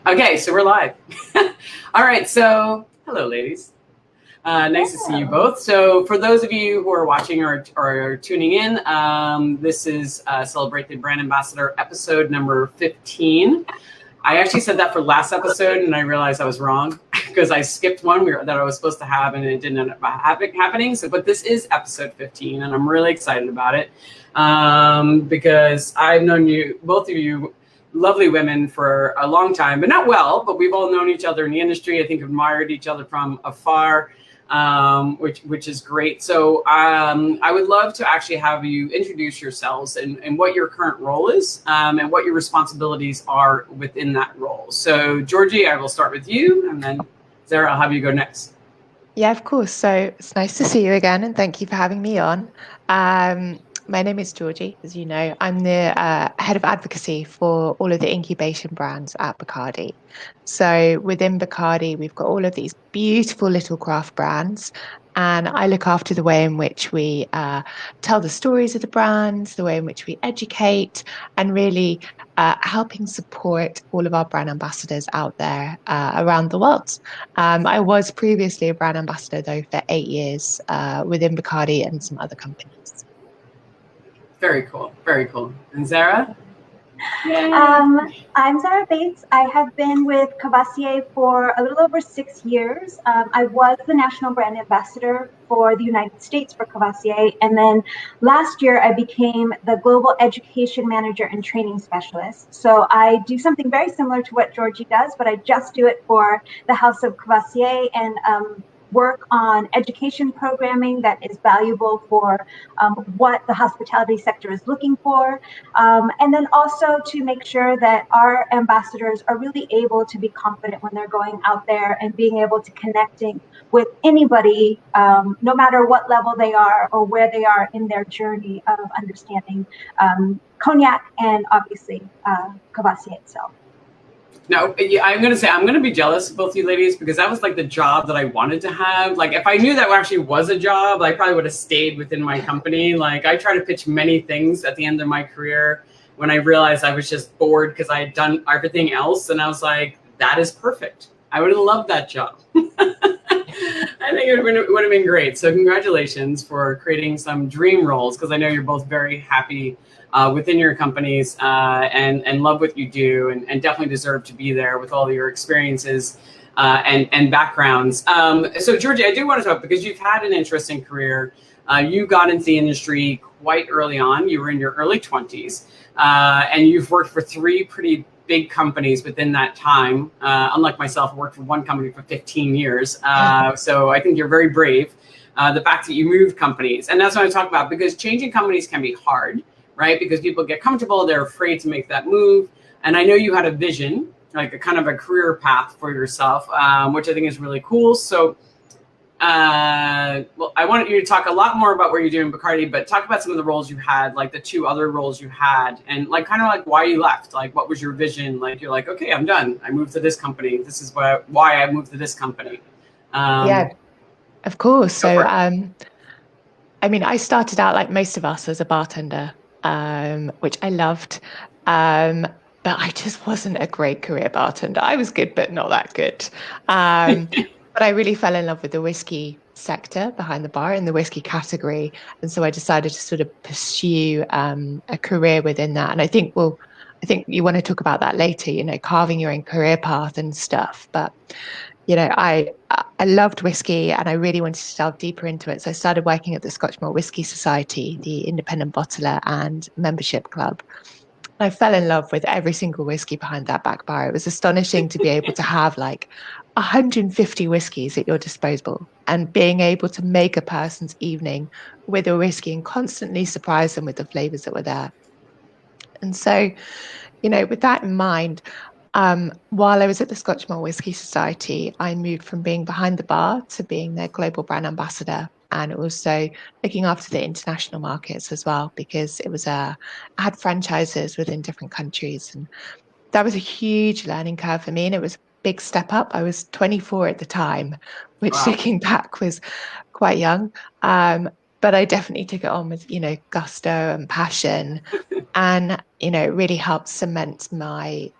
Okay, so we're live. All right, so hello, ladies. Nice to see you both. So for those of you who are watching or tuning in, this is Celebrate the Brand Ambassador episode number 15. I actually said that for last episode, and I realized I was wrong because I skipped one that I was supposed to have, and it didn't end up happening. So, but this is episode 15, and I'm really excited about it because I've known you, both of you, lovely women for a long time, but not well, but we've all known each other in the industry. I think admired each other from afar, which is great. So I would love to actually have you introduce yourselves and what your current role is and what your responsibilities are within that role. So Georgie, I will start with you, and then Zahra, I'll have you go next. Yeah, of course. So it's nice to see you again, and thank you for having me on. My name is Georgie, as you know. I'm the head of advocacy for all of the incubation brands at Bacardi. So within Bacardi, we've got all of these beautiful little craft brands, and I look after the way in which we tell the stories of the brands, the way in which we educate, and really helping support all of our brand ambassadors out there around the world. I was previously a brand ambassador, though, for 8 years within Bacardi and some other companies. Very cool. Very cool. And Zahra? I'm Zahra Bates. I have been with Courvoisier for a little over 6 years. I was the national brand ambassador for the United States for Courvoisier, and then last year I became the global education manager and training specialist. So I do something very similar to what Georgie does, but I just do it for the House of Courvoisier and work on education programming that is valuable for what the hospitality sector is looking for. And then also to make sure that our ambassadors are really able to be confident when they're going out there and being able to connecting with anybody, no matter what level they are or where they are in their journey of understanding cognac and obviously Courvoisier itself. No, I'm going to say I'm going to be jealous of both you ladies because that was like the job that I wanted to have. Like if I knew that actually was a job, I probably would have stayed within my company. Like I tried to pitch many things at the end of my career when I realized I was just bored because I had done everything else. And I was like, that is perfect. I would have loved that job. I think it would have been great. So congratulations for creating some dream roles because I know you're both very happy within your companies and love what you do and definitely deserve to be there with all your experiences and backgrounds. So Georgie, I do want to talk because you've had an interesting career. You got into the industry quite early on. You were in your early 20s and you've worked for 3 pretty big companies within that time. Unlike myself, I worked for one company for 15 years. So I think you're very brave. The fact that you moved companies. And that's what I talk about because changing companies can be hard, right? Because people get comfortable, they're afraid to make that move. And I know you had a vision, like a kind of a career path for yourself, which I think is really cool. So well, I wanted you to talk a lot more about what you're doing in Bacardi, but talk about some of the roles you had, like the 2 other roles you had, and like kind of like why you left. Like what was your vision? Like you're like, okay, I'm done. I moved to this company. This is why I moved to this company. Yeah, of course. So I mean, I started out like most of us as a bartender, which I loved. But I just wasn't a great career bartender. I was good, but not that good. But I really fell in love with the whiskey sector behind the bar and the whiskey category. And so I decided to sort of pursue a career within that. And I think you want to talk about that later, carving your own career path and stuff. But, I loved whiskey and I really wanted to delve deeper into it. So I started working at the Scotch Malt Whisky Society, the independent bottler and membership club. I fell in love with every single whiskey behind that back bar. It was astonishing to be able to have like 150 whiskeys at your disposal and being able to make a person's evening with a whiskey and constantly surprise them with the flavors that were there. And so, with that in mind, while I was at the Scotch Malt Whisky Society, I moved from being behind the bar to being their global brand ambassador and also looking after the international markets as well, because I had franchises within different countries. And that was a huge learning curve for me. And it was a big step up. I was 24 at the time, which looking back was quite young. but I definitely took it on with, gusto and passion. And, it really helped cement my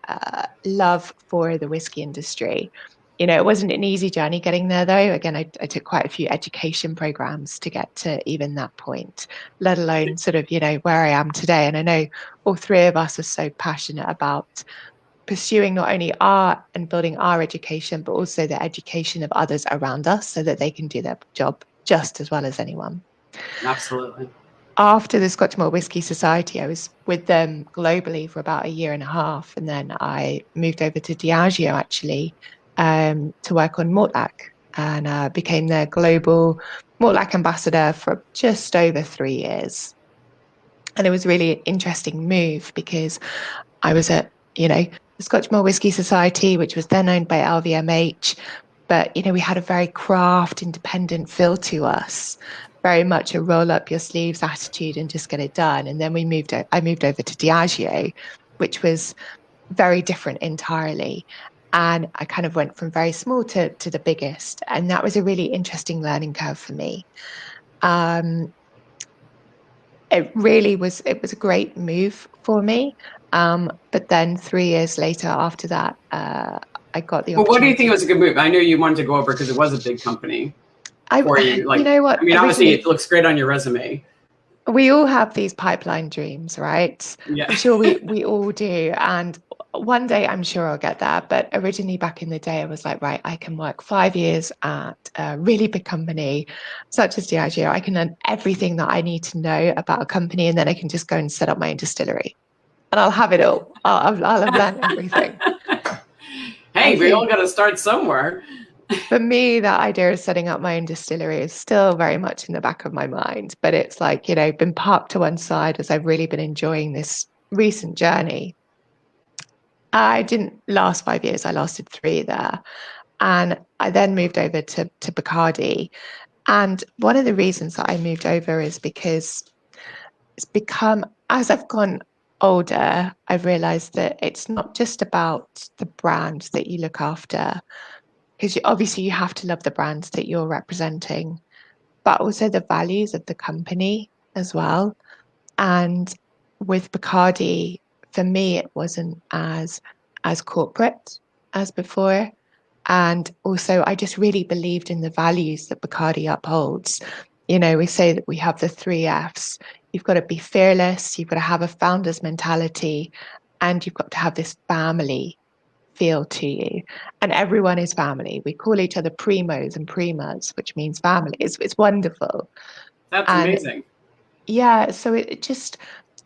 love for the whiskey industry. It wasn't an easy journey getting there, though. Again, I took quite a few education programs to get to even that point, let alone sort of, where I am today. And I know all three of us are so passionate about pursuing not only our and building our education, but also the education of others around us so that they can do their job just as well as anyone. Absolutely. After the Scotch Malt Whisky Society, I was with them globally for about 1.5 years. And then I moved over to Diageo, actually, to work on Mortlac, and became their global Mortlac ambassador for just over 3 years. And it was really an interesting move because I was at, the Scotch Malt Whisky Society, which was then owned by LVMH. But, we had a very craft, independent feel to us, very much a roll up your sleeves attitude and just get it done. And then I moved over to Diageo, which was very different entirely. And I kind of went from very small to the biggest. And that was a really interesting learning curve for me. It was a great move for me. But then 3 years later after that, I got the opportunity. Well, what do you think was a good move? I know you wanted to go over because it was a big company for you. Like, you know what? I mean, obviously it looks great on your resume. We all have these pipeline dreams, right? Yeah. I'm sure we all do. And one day I'm sure I'll get there. But originally back in the day, I was like, right, I can work 5 years at a really big company such as Diageo. I can learn everything that I need to know about a company, and then I can just go and set up my own distillery. And I'll have it all. I'll have learned everything. Hey, we all got to start somewhere. For me, that idea of setting up my own distillery is still very much in the back of my mind. But it's like, been parked to one side as I've really been enjoying this recent journey. I didn't last 5 years. I lasted 3 there. And I then moved over to Bacardi. And one of the reasons that I moved over is because it's become, as I've gone older, I've realized that it's not just about the brand that you look after, because obviously you have to love the brands that you're representing, but also the values of the company as well. And with Bacardi, for me, it wasn't as corporate as before. And also, I just really believed in the values that Bacardi upholds. We say that we have the 3 Fs. You've got to be fearless, you've got to have a founder's mentality, and you've got to have this family feel to you. And everyone is family. We call each other primos and primas, which means family. It's wonderful. That's amazing. Yeah, so it just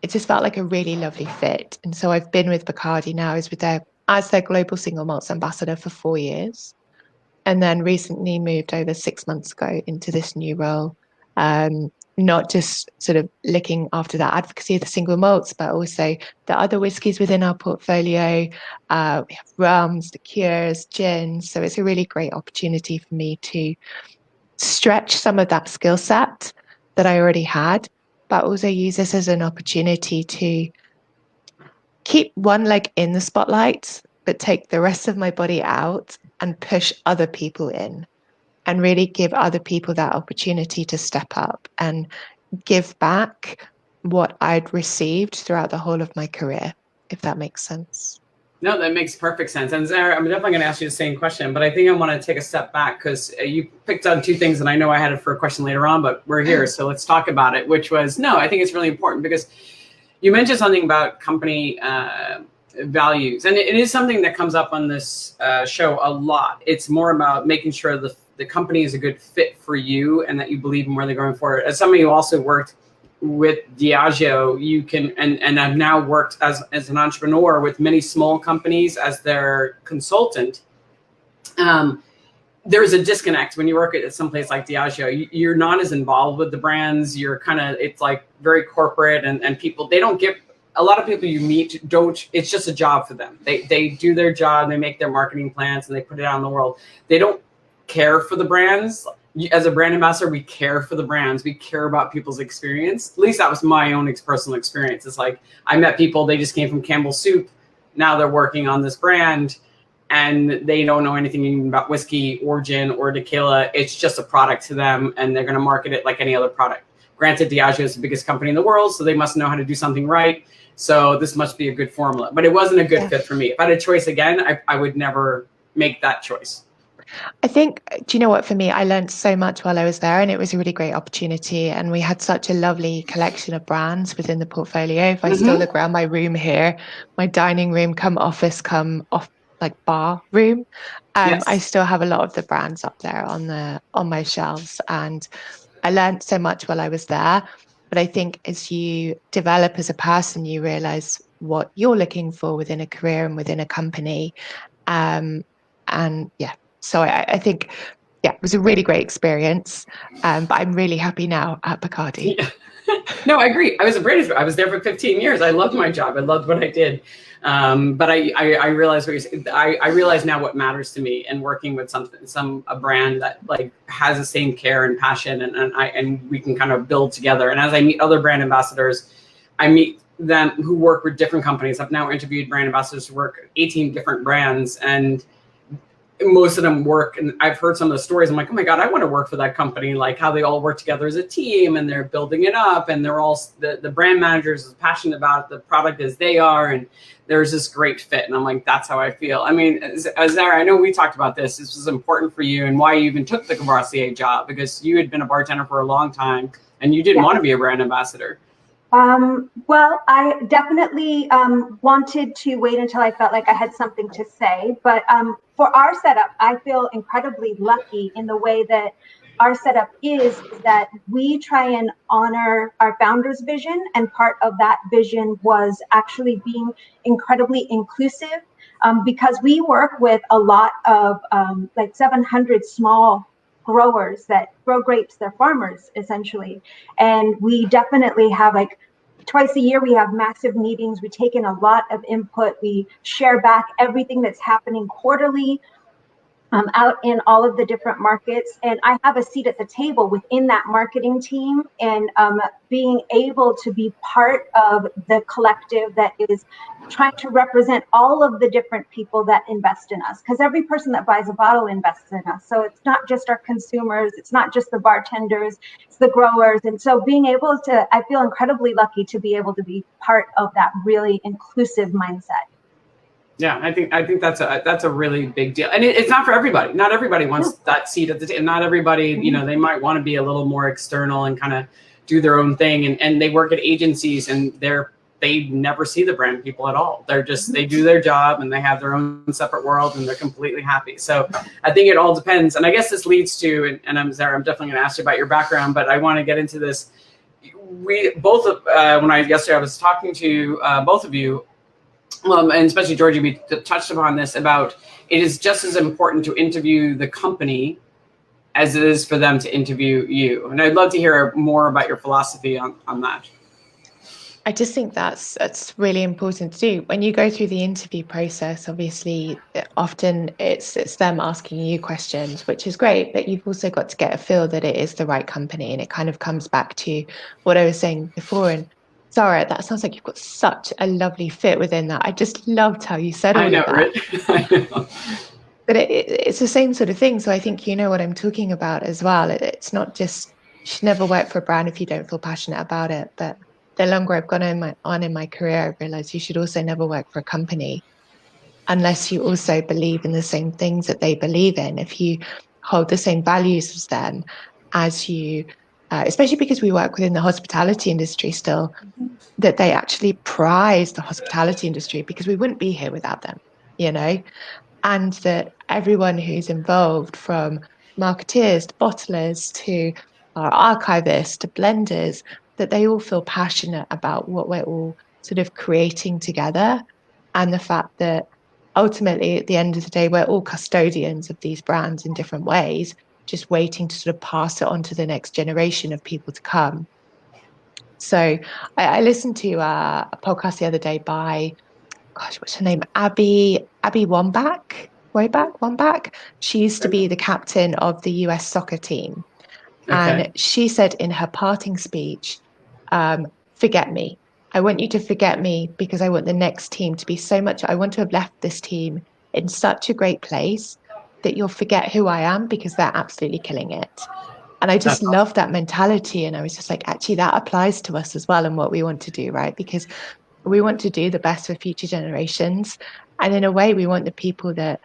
felt like a really lovely fit. And so I've been with Bacardi now as their global single malts ambassador for 4 years. And then recently moved over 6 months ago into this new role. Not just sort of looking after that advocacy of the single malts, but also the other whiskies within our portfolio. We have rums, liqueurs, gins. So it's a really great opportunity for me to stretch some of that skill set that I already had, but also use this as an opportunity to keep one leg in the spotlight, but take the rest of my body out and push other people in. And really give other people that opportunity to step up and give back what I'd received throughout the whole of my career, if that makes sense. No, that makes perfect sense. And Zahra, I'm definitely going to ask you the same question, but I think I want to take a step back because you picked on 2 things, and I know I had it for a question later on, but we're here, so let's talk about it, which was, I think it's really important because you mentioned something about company values, and it is something that comes up on this show a lot. It's more about making sure the company is a good fit for you and that you believe in where they're going forward. As somebody who also worked with Diageo, you can, and I've now worked as an entrepreneur with many small companies as their consultant. There's a disconnect when you work at someplace like Diageo. You're not as involved with the brands. You're it's like very corporate, and people, they don't give, a lot of people you meet it's just a job for them. They do their job, they make their marketing plans, and they put it out in the world. They don't care for the brands. As a brand ambassador, we care for the brands. We care about people's experience. At least that was my own personal experience. It's like I met people, they just came from Campbell's Soup. Now they're working on this brand and they don't know anything even about whiskey or gin or tequila. It's just a product to them, and they're going to market it like any other product. granted, Diageo is the biggest company in the world, so they must know how to do something right. So this must be a good formula. But it wasn't a good fit for me. If I had a choice again, I would never make that choice. I think, do you know what, for me, I learned so much while I was there, and it was a really great opportunity. And we had such a lovely collection of brands within the portfolio. If I still look around my room here, my dining room, come office, come off like bar room, I still have a lot of the brands up there on my shelves. And I learned so much while I was there. But I think as you develop as a person, you realize what you're looking for within a career and within a company. And yeah, so I think, yeah, it was a really great experience. But I'm really happy now at Bacardi. Yeah. No, I agree. I was there for 15 years. I loved my job. I loved what I did. But I realized I realize now what matters to me, and working with a brand that like has the same care and passion, and we can kind of build together. And as I meet other brand ambassadors, I meet them who work with different companies. I've now interviewed brand ambassadors who work 18 different brands, and most of them work, and I've heard some of the stories. I'm like, oh my God, I want to work for that company. Like how they all work together as a team, and they're building it up, and they're all the brand managers as passionate about the product as they are, and there's this great fit. And I'm like, that's how I feel. I mean, Zahra, I know we talked about this. This was important for you, and why you even took the Courvoisier job, because you had been a bartender for a long time, and you didn't want to be a brand ambassador. Well, I definitely wanted to wait until I felt like I had something to say. But for our setup, I feel incredibly lucky in the way that our setup is that we try and honor our founder's vision. And part of that vision was actually being incredibly inclusive, because we work with a lot of like 700 small growers that grow grapes. They're farmers essentially, and we definitely have like twice a year we have massive meetings. We take in a lot of input. We share back everything that's happening quarterly out in all of the different markets, and I have a seat at the table within that marketing team, and being able to be part of the collective that is trying to represent all of the different people that invest in us, because every person that buys a bottle invests in us. So it's not just our consumers, it's not just the bartenders, it's the growers. And so being able to, I feel incredibly lucky to be able to be part of that really inclusive mindset. Yeah, I think that's a really big deal, and it's not for everybody. Not everybody wants that seat at the table. Not everybody, you know, they might want to be a little more external and kind of do their own thing. And they work at agencies, and they never see the brand people at all. They're just they do their job, and they have their own separate world, and they're completely happy. So I think it all depends. And I guess this leads to, and I'm Zahra, I'm definitely going to ask you about your background, but I want to get into this. We both yesterday I was talking to both of you. And especially Georgie, we touched upon this about it is just as important to interview the company as it is for them to interview you. And I'd love to hear more about your philosophy on that. I just think that's really important to do. When you go through the interview process, obviously, often it's them asking you questions, which is great, but you've also got to get a feel that it is the right company. And it kind of comes back to what I was saying before. And Zahra, that sounds like you've got such a lovely fit within that. I just loved how you said all of that. Right? I know. But it's the same sort of thing. So I think you know what I'm talking about as well. It's not just, you should never work for a brand if you don't feel passionate about it. But the longer I've gone on in my career, I've realized you should also never work for a company unless you also believe in the same things that they believe in. If you hold the same values as them, as you especially because we work within the hospitality industry still, that they actually prize the hospitality industry, because we wouldn't be here without them, you know, and that everyone who's involved, from marketeers to bottlers to our archivists to blenders, that they all feel passionate about what we're all sort of creating together, and the fact that ultimately at the end of the day we're all custodians of these brands in different ways, just waiting to sort of pass it on to the next generation of people to come. So I listened to a podcast the other day by, gosh, what's her name? Abby Wambach. She used to be the captain of the US soccer team. Okay. And she said in her parting speech, forget me. I want you to forget me, because I want the next team to be I want to have left this team in such a great place that you'll forget who I am, because they're absolutely killing it. And I just That's love that mentality. And I was just like, actually, that applies to us as well and what we want to do, right? Because we want to do the best for future generations. And in a way, we want the people that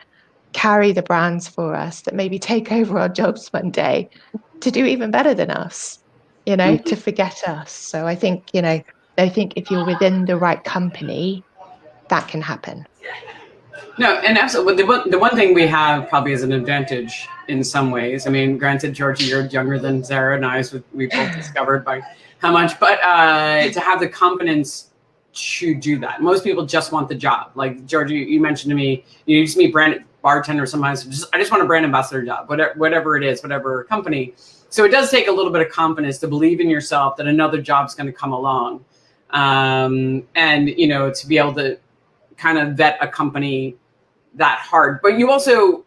carry the brands for us, that maybe take over our jobs one day, to do even better than us, awesome. to forget us. So I think, I think if you're within the right company, that can happen. No, and absolutely. The one thing we have probably as an advantage in some ways. I mean, granted, Georgie, you're younger than Zahra and I, so we both discovered by how much, but to have the confidence to do that. Most people just want the job. Like Georgie, you mentioned to me, you used to meet brand bartender sometimes. I just want a brand ambassador job, whatever it is, whatever company. So it does take a little bit of confidence to believe in yourself that another job's going to come along, and to be able to kind of vet a company that hard. But you also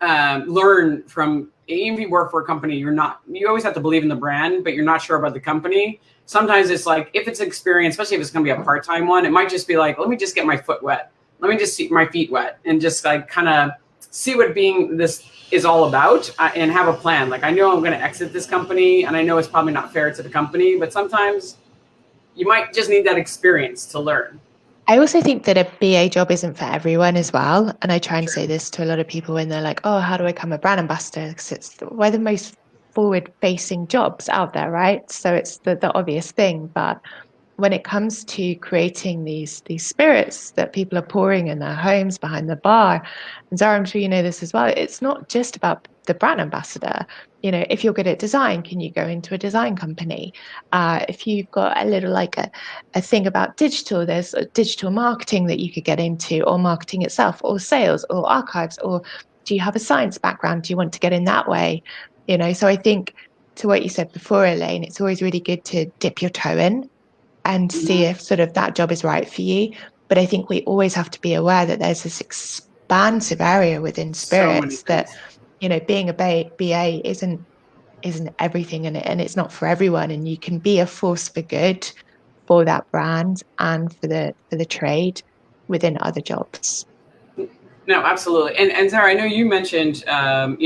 learn from, even if you work for a company, you always have to believe in the brand, but you're not sure about the company. Sometimes it's like, if it's experience, especially if it's going to be a part-time one, it might just be like, let me just get my foot wet. Let me just see my feet wet and just like kind of see what being this is all about, and have a plan. Like, I know I'm going to exit this company, and I know it's probably not fair to the company, but sometimes you might just need that experience to learn. I also think that a BA job isn't for everyone as well. And I try and say this to a lot of people when they're like, oh, how do I become a brand ambassador? Because we're the most forward-facing jobs out there, right? So it's the obvious thing. But when it comes to creating these spirits that people are pouring in their homes behind the bar, and Zahra, I'm sure you know this as well, it's not just about the brand ambassador. If you're good at design, can you go into a design company? If you've got a little like a thing about digital, there's a digital marketing that you could get into, or marketing itself, or sales, or archives, or do you have a science background? Do you want to get in that way? So I think, to what you said before, Elaine, it's always really good to dip your toe in and see if sort of that job is right for you. But I think we always have to be aware that there's this expansive area within So many spirits that, things. being a BA isn't everything, and it's not for everyone. And you can be a force for good for that brand and for the trade within other jobs. No, absolutely. And Zahra, I know you mentioned, going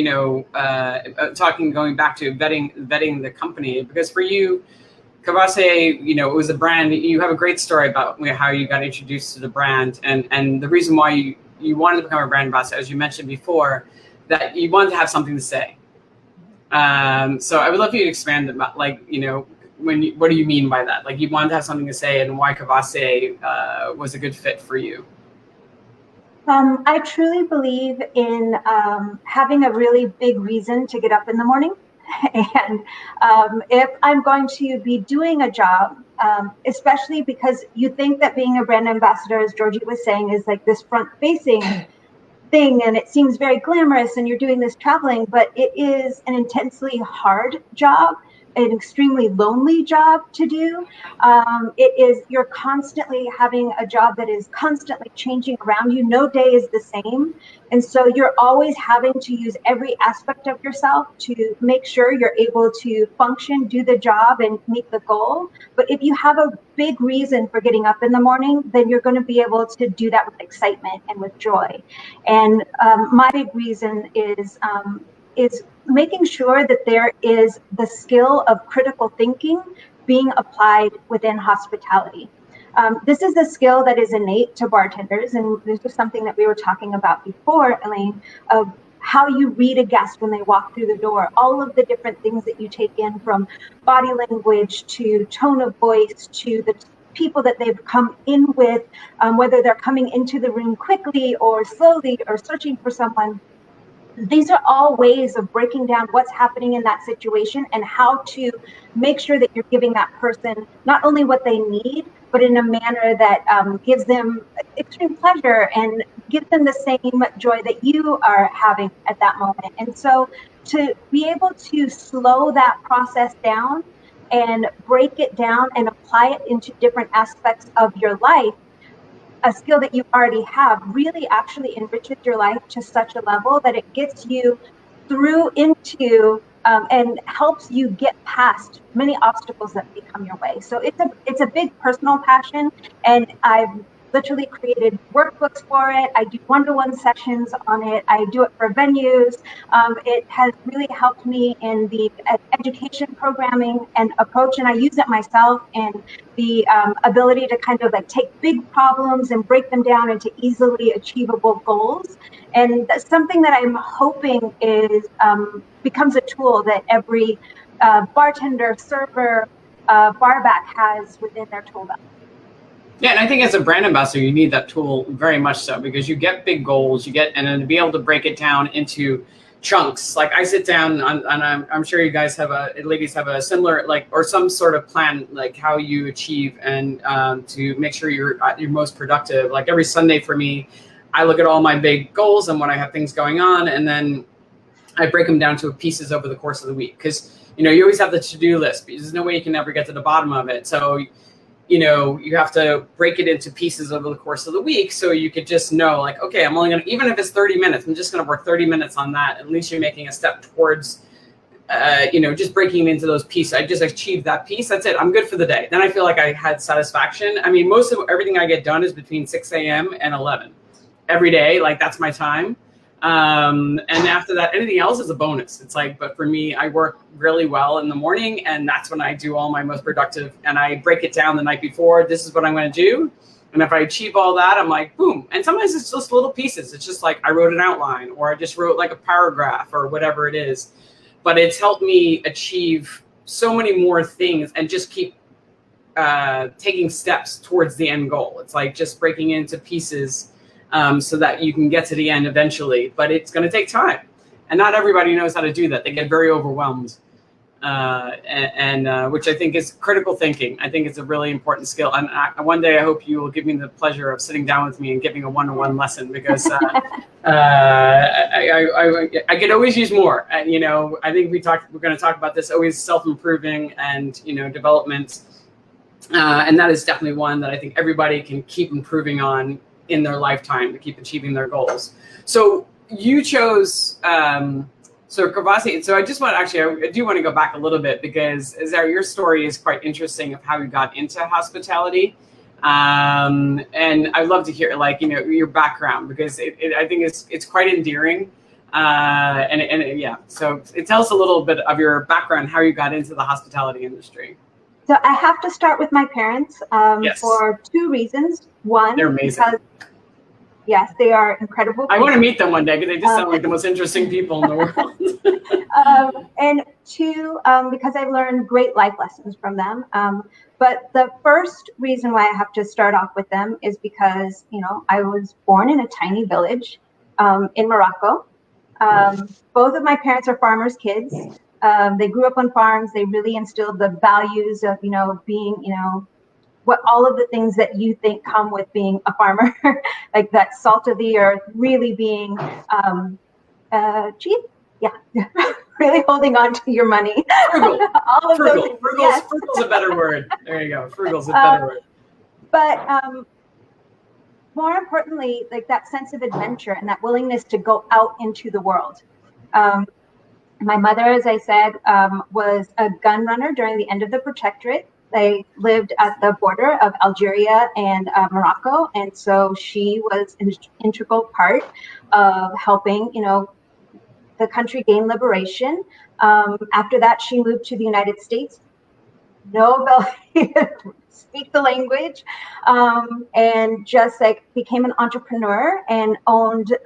back to vetting the company, because for you, Courvoisier, it was a brand. You have a great story about how you got introduced to the brand, and the reason why you wanted to become a brand ambassador, as you mentioned before, that you wanted to have something to say. So I would love for you to expand about, what do you mean by that? Like, you wanted to have something to say, and why Courvoisier was a good fit for you. I truly believe in having a really big reason to get up in the morning. And if I'm going to be doing a job, especially because you think that being a brand ambassador, as Georgie was saying, is like this front-facing thing, and it seems very glamorous, and you're doing this traveling, but it is an intensely hard job, an extremely lonely job to do. You're constantly having a job that is constantly changing around you. No day is the same. And so you're always having to use every aspect of yourself to make sure you're able to function, do the job, and meet the goal. But if you have a big reason for getting up in the morning, then you're going to be able to do that with excitement and with joy. And my big reason is making sure that there is the skill of critical thinking being applied within hospitality. This is a skill that is innate to bartenders, and this is something that we were talking about before, Elaine, of how you read a guest when they walk through the door, all of the different things that you take in, from body language to tone of voice to the people that they've come in with, whether they're coming into the room quickly or slowly or searching for someone. These are all ways of breaking down what's happening in that situation and how to make sure that you're giving that person not only what they need, but in a manner that gives them extreme pleasure and gives them the same joy that you are having at that moment. And so to be able to slow that process down and break it down and apply it into different aspects of your life, a skill that you already have, really actually enriches your life to such a level that it gets you through into and helps you get past many obstacles that become your way. So it's a big personal passion, and I've literally created workbooks for it. I do one-to-one sessions on it. I do it for venues. It has really helped me in the education programming and approach, and I use it myself in the ability to kind of like take big problems and break them down into easily achievable goals. And that's something that I'm hoping is becomes a tool that every bartender, server, barback has within their tool belt. Yeah, and I think as a brand ambassador, you need that tool very much so, because you get big goals, and then to be able to break it down into chunks. Like I sit down, and I'm sure you guys ladies have a similar, like, or some sort of plan, like how you achieve and to make sure you're at your most productive. Like every Sunday for me, I look at all my big goals and when I have things going on, and then I break them down to pieces over the course of the week. Because, you always have the to-do list, because there's no way you can ever get to the bottom of it. So, you have to break it into pieces over the course of the week. So you could just know, like, okay, I'm only going to, even if it's 30 minutes, I'm just going to work 30 minutes on that. At least you're making a step towards, just breaking it into those pieces. I just achieved that piece. That's it. I'm good for the day. Then I feel like I had satisfaction. I mean, most of everything I get done is between 6 a.m. and 11 every day. Like that's my time. And after that, anything else is a bonus. It's like, but for me, I work really well in the morning, and that's when I do all my most productive, and I break it down the night before. This is what I'm going to do. And if I achieve all that, I'm like, boom. And sometimes it's just little pieces. It's just like I wrote an outline, or I just wrote like a paragraph or whatever it is. But it's helped me achieve so many more things and just keep taking steps towards the end goal. It's like just breaking into pieces so that you can get to the end eventually. But it's going to take time. And not everybody knows how to do that. They get very overwhelmed, and which I think is critical thinking. I think it's a really important skill. And one day I hope you will give me the pleasure of sitting down with me and giving a one-on-one lesson, because I could always use more. And, I think we're going to talk about this, always self-improving and, development. And that is definitely one that I think everybody can keep improving on in their lifetime to keep achieving their goals. So you chose, Courvoisier. So I just want I do want to go back a little bit, because Zahra, your story is quite interesting of how you got into hospitality. And I'd love to hear your background, because I think it's quite endearing. Yeah. So tell us a little bit of your background, how you got into the hospitality industry. So I have to start with my parents Yes. for two reasons. One, they're amazing. Because, yes, they are incredible. I want to meet them one day, because they just sound like the most interesting people in the world. And two, because I've learned great life lessons from them. But the first reason why I have to start off with them is because, I was born in a tiny village in Morocco. Both of my parents are farmers' kids. They grew up on farms. They really instilled the values of, being, what all of the things that you think come with being a farmer, like that salt of the earth, really being cheap. Yeah, really holding on to your money. Frugal. All of Frugal. those things. Frugal's, Yes. frugal's a better word. There you go. Frugal's a better word. But more importantly, like that sense of adventure and that willingness to go out into the world. My mother, as I said, was a gun runner during the end of the Protectorate. They lived at the border of Algeria and Morocco, and so she was an integral part of helping, the country gain liberation. After that, she moved to the United States. No ability to speak the language, and just became an entrepreneur and owned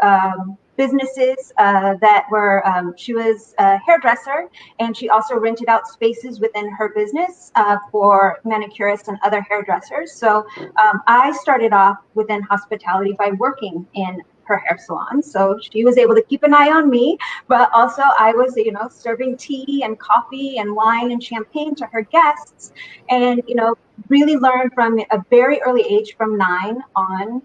businesses that were, she was a hairdresser, and she also rented out spaces within her business for manicurists and other hairdressers. So I started off within hospitality by working in her hair salon. So she was able to keep an eye on me, but also I was, serving tea and coffee and wine and champagne to her guests, and, really learned from a very early age, from 9 on,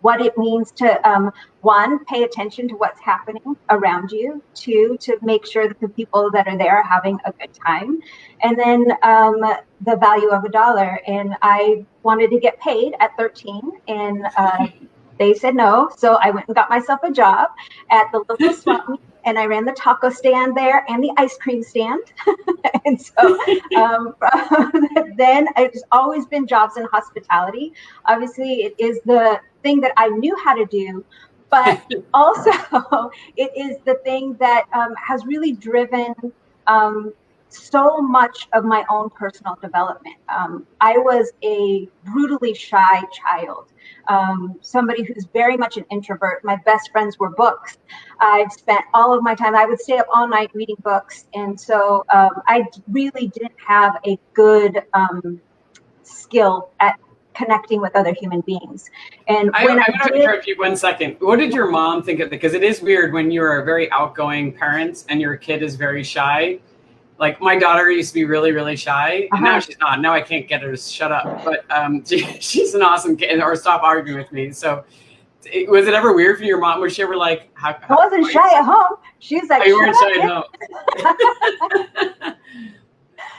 what it means to, one, pay attention to what's happening around you, two, to make sure that the people that are there are having a good time, and then the value of $1. And I wanted to get paid at 13 in They said no. So I went and got myself a job at the local swap meet, and I ran the taco stand there and the ice cream stand. And so then it's always been jobs in hospitality. Obviously, it is the thing that I knew how to do, but also it is the thing that has really driven so much of my own personal development. I was a brutally shy child, somebody who's very much an introvert. My best friends were books. I've spent all of my time, I would stay up all night reading books. And so I really didn't have a good skill at connecting with other human beings. And I'm going to interrupt you 1 second. What did your mom think of it? Because it is weird when you're a very outgoing parent and your kid is very shy. Like my daughter used to be really, really shy, and now she's not. Now I can't get her to shut up. But she's an awesome kid, or stop arguing with me. So, was it ever weird for your mom? Was she ever like, I wasn't shy at home. She was like, you weren't shy at home.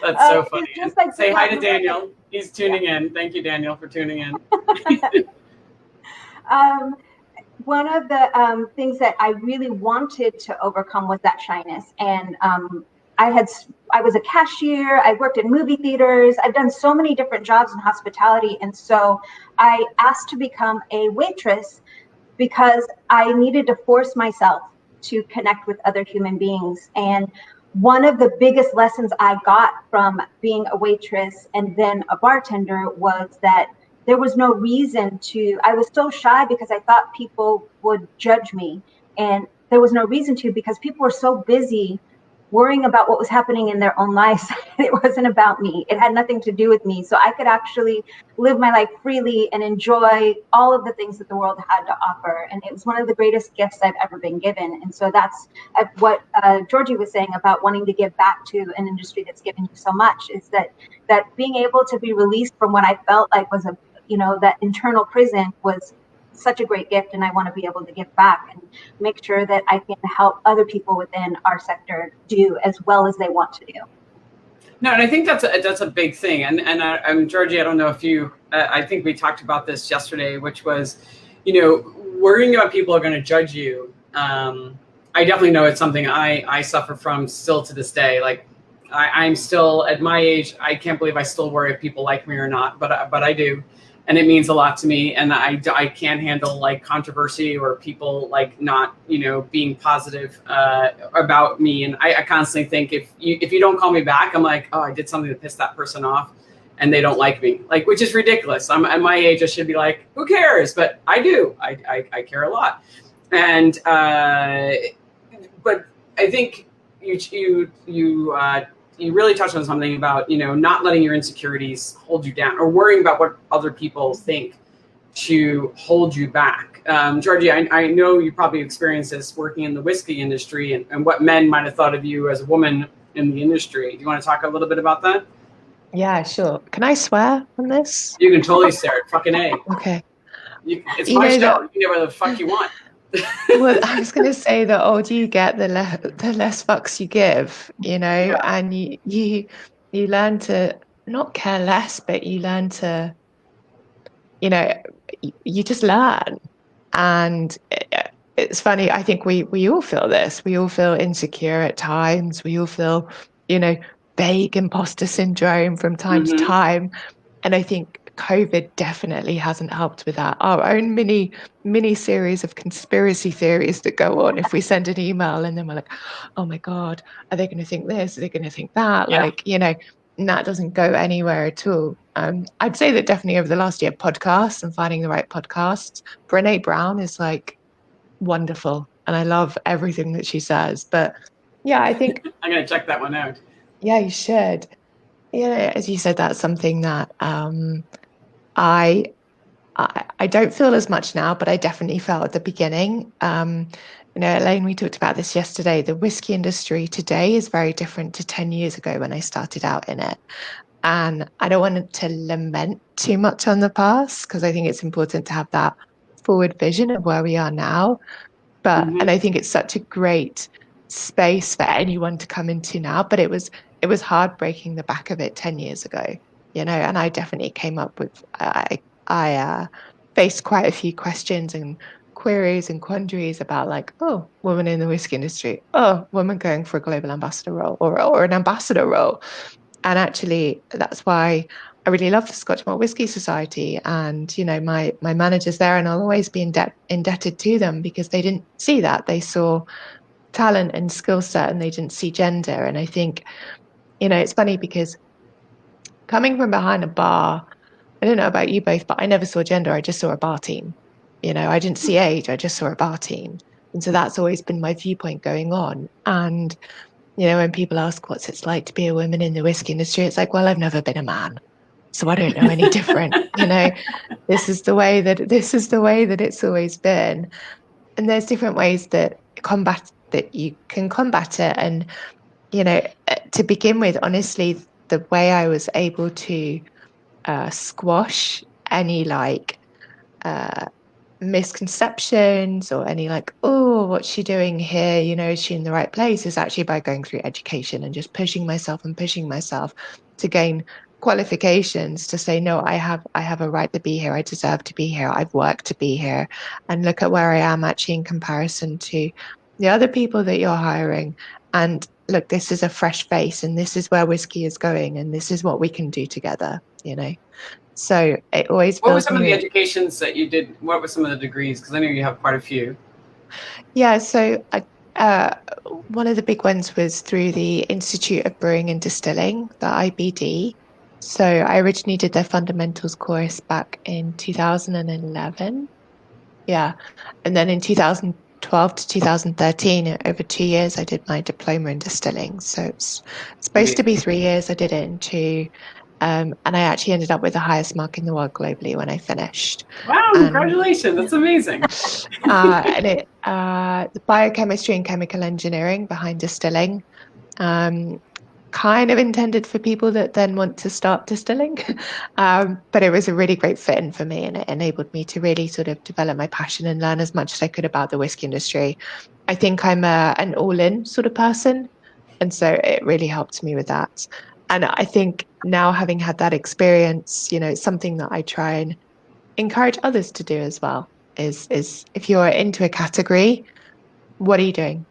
That's so funny. Like, say hi to Daniel. He's tuning in. Thank you, Daniel, for tuning in. One of the things that I really wanted to overcome was that shyness, and I was a cashier. I worked in movie theaters. I've done so many different jobs in hospitality. And so I asked to become a waitress because I needed to force myself to connect with other human beings. And one of the biggest lessons I got from being a waitress and then a bartender was that there was no reason to, I was so shy because I thought people would judge me. And there was no reason to, because people were so busy worrying about what was happening in their own lives. It wasn't about me. It had nothing to do with me. So I could actually live my life freely and enjoy all of the things that the world had to offer. And it was one of the greatest gifts I've ever been given. And so that's what Georgie was saying about wanting to give back to an industry that's given you so much, is that being able to be released from what I felt like was that internal prison was such a great gift, and I want to be able to give back and make sure that I can help other people within our sector do as well as they want to do. No, and I think that's a big thing. And Georgie, I don't know if you, I think we talked about this yesterday, which was, worrying about people are going to judge you. I definitely know it's something I suffer from still to this day. Like I'm still at my age, I can't believe I still worry if people like me or not, but I do. And it means a lot to me. And I can't handle like controversy or people like not, being positive about me. And I constantly think if you don't call me back, I'm like, oh, I did something to piss that person off and they don't like me, like, which is ridiculous. I'm at my age, I should be like, who cares? But I do. I care a lot. And but I think you really touched on something about, not letting your insecurities hold you down or worrying about what other people think to hold you back. Georgie, I know you probably experienced this working in the whiskey industry and what men might have thought of you as a woman in the industry. Do you want to talk a little bit about that? Yeah, sure. Can I swear on this? You can totally swear. Fucking A. Okay. It's my show. You can do whatever the fuck you want. Well, I was going to say the older you get, the less fucks you give, Yeah. and you learn to not care less, but you learn to, you just learn. And it's funny. I think we all feel this. We all feel insecure at times. We all feel, vague imposter syndrome from time to time. And I think COVID definitely hasn't helped with that. Our own mini series of conspiracy theories that go on if we send an email and then we're like, oh my God, are they going to think this? Are they going to think that? Yeah. And that doesn't go anywhere at all. I'd say that definitely over the last year, podcasts and finding the right podcasts. Brené Brown is like wonderful. And I love everything that she says. But yeah, I think I'm going to check that one out. Yeah, you should. Yeah, as you said, that's something that I don't feel as much now, but I definitely felt at the beginning. Elaine, we talked about this yesterday. The whiskey industry today is very different to 10 years ago when I started out in it. And I don't want to lament too much on the past because I think it's important to have that forward vision of where we are now. But and I think it's such a great space for anyone to come into now. But it was hard breaking the back of it 10 years ago, and I definitely came up with I faced quite a few questions and queries and quandaries about like, oh, woman in the whiskey industry, oh, woman going for a global ambassador role or an ambassador role. And actually, that's why I really love the Scotch Malt Whisky Society. And, you know, my managers there, and I'll always be indebted to them because they didn't see that. They saw talent and skill set and they didn't see gender. And I think, you know, it's funny because coming from behind a bar, I don't know about you both, but I never saw gender. I just saw a bar team. You know, I didn't see age. I just saw a bar team. And so that's always been my viewpoint going on. And, you know, when people ask what's it's like to be a woman in the whiskey industry, it's like, well, I've never been a man, so I don't know any different. You know, this is the way that it's always been. And there's different ways that you can combat it. And, you know, to begin with, honestly, the way I was able to squash any like misconceptions or any like, oh, what's she doing here? You know, is she in the right place? Is actually by going through education and just pushing myself to gain qualifications to say, no, I have a right to be here. I deserve to be here. I've worked to be here. And look at where I am actually in comparison to the other people that you're hiring. And look, this is a fresh face and this is where whiskey is going and this is what we can do together, you know. So it always What were builds some of the me. educations that you did? What were some of the degrees? Because I know you have quite a few. Yeah, so one of the big ones was through the Institute of Brewing and Distilling, the IBD. So I originally did their fundamentals course back in 2011. Yeah. And then in 2012 to 2013, over 2 years, I did my diploma in distilling. So it's supposed to be 3 years. I did it in two. And I actually ended up with the highest mark in the world globally when I finished. Wow, congratulations. That's amazing. And the biochemistry and chemical engineering behind distilling, kind of intended for people that then want to start distilling. But it was a really great fit in for me, and it enabled me to really sort of develop my passion and learn as much as I could about the whiskey industry. I think I'm an all-in sort of person, and so it really helped me with that. And I think now, having had that experience, you know, it's something that I try and encourage others to do as well. Is if you're into a category, what are you doing?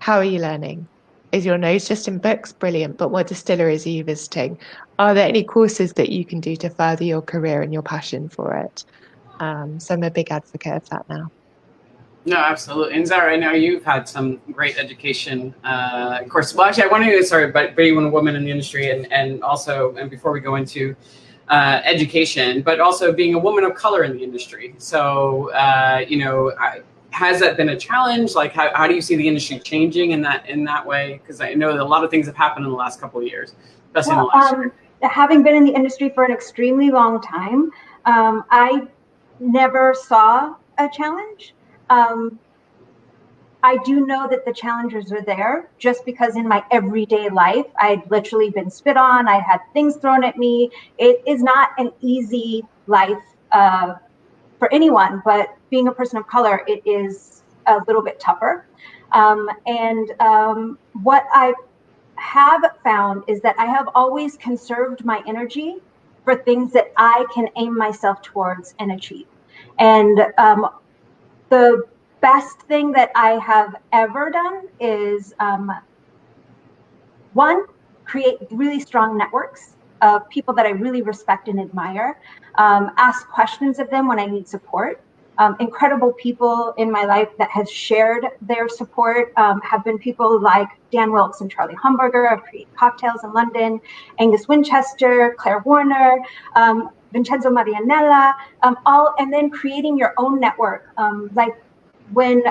How are you learning? Is your nose just in books? Brilliant. But what distilleries are you visiting? Are there any courses that you can do to further your career and your passion for it? So I'm a big advocate of that now. No, absolutely. And Zahra, I know you've had some great education. Of course, well, actually, I wanted to start about being a woman in the industry and also, and before we go into education, but also being a woman of color in the industry. So, you know, has that been a challenge? Like, how do you see the industry changing in that way? Because I know that a lot of things have happened in the last couple of years, especially in the last year. Having been in the industry for an extremely long time, I never saw a challenge. I do know that the challenges are there just because in my everyday life, I'd literally been spit on. I had things thrown at me. It is not an easy life for anyone, but being a person of color, it is a little bit tougher. What I have found is that I have always conserved my energy for things that I can aim myself towards and achieve. And the best thing that I have ever done is one, create really strong networks of people that I really respect and admire, ask questions of them when I need support. Incredible people in my life that has shared their support have been people like Dan Wilkes and Charlie Humberger of Create Cocktails in London, Angus Winchester, Claire Warner, Vincenzo Marianella, and then creating your own network. Like when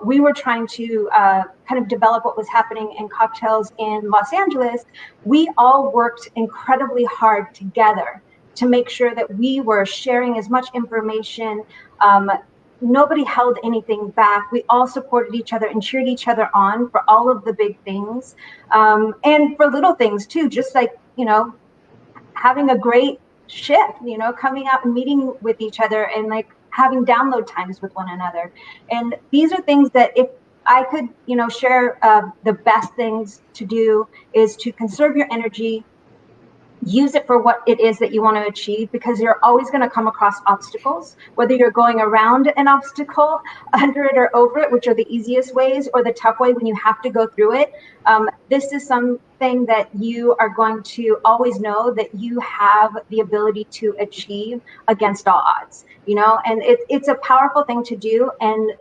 we were trying to kind of develop what was happening in cocktails in Los Angeles, we all worked incredibly hard together to make sure that we were sharing as much information. Nobody held anything back. We all supported each other and cheered each other on for all of the big things. And for little things too, just like, you know, having a great shift, you know, coming out and meeting with each other and like having download times with one another. And these are things that if I could, you know, share the best things to do is to conserve your energy, use it for what it is that you want to achieve, because you're always going to come across obstacles, whether you're going around an obstacle, under it, or over it, which are the easiest ways, or the tough way when you have to go through it. This is something that you are going to always know that you have the ability to achieve against all odds, you know, and it's a powerful thing to do, and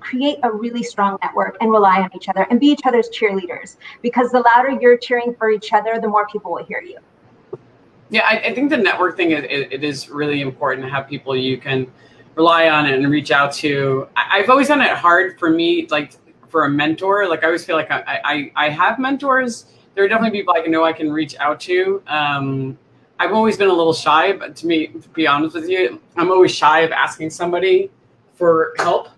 create a really strong network and rely on each other and be each other's cheerleaders, because the louder you're cheering for each other, the more people will hear you. Yeah, I think the network thing, it is really important to have people you can rely on and reach out to. I've always found it hard for me, like for a mentor. Like I always feel like I have mentors. There are definitely people I know I can reach out to. I've always been a little shy, but to be honest with you, I'm always shy of asking somebody for help.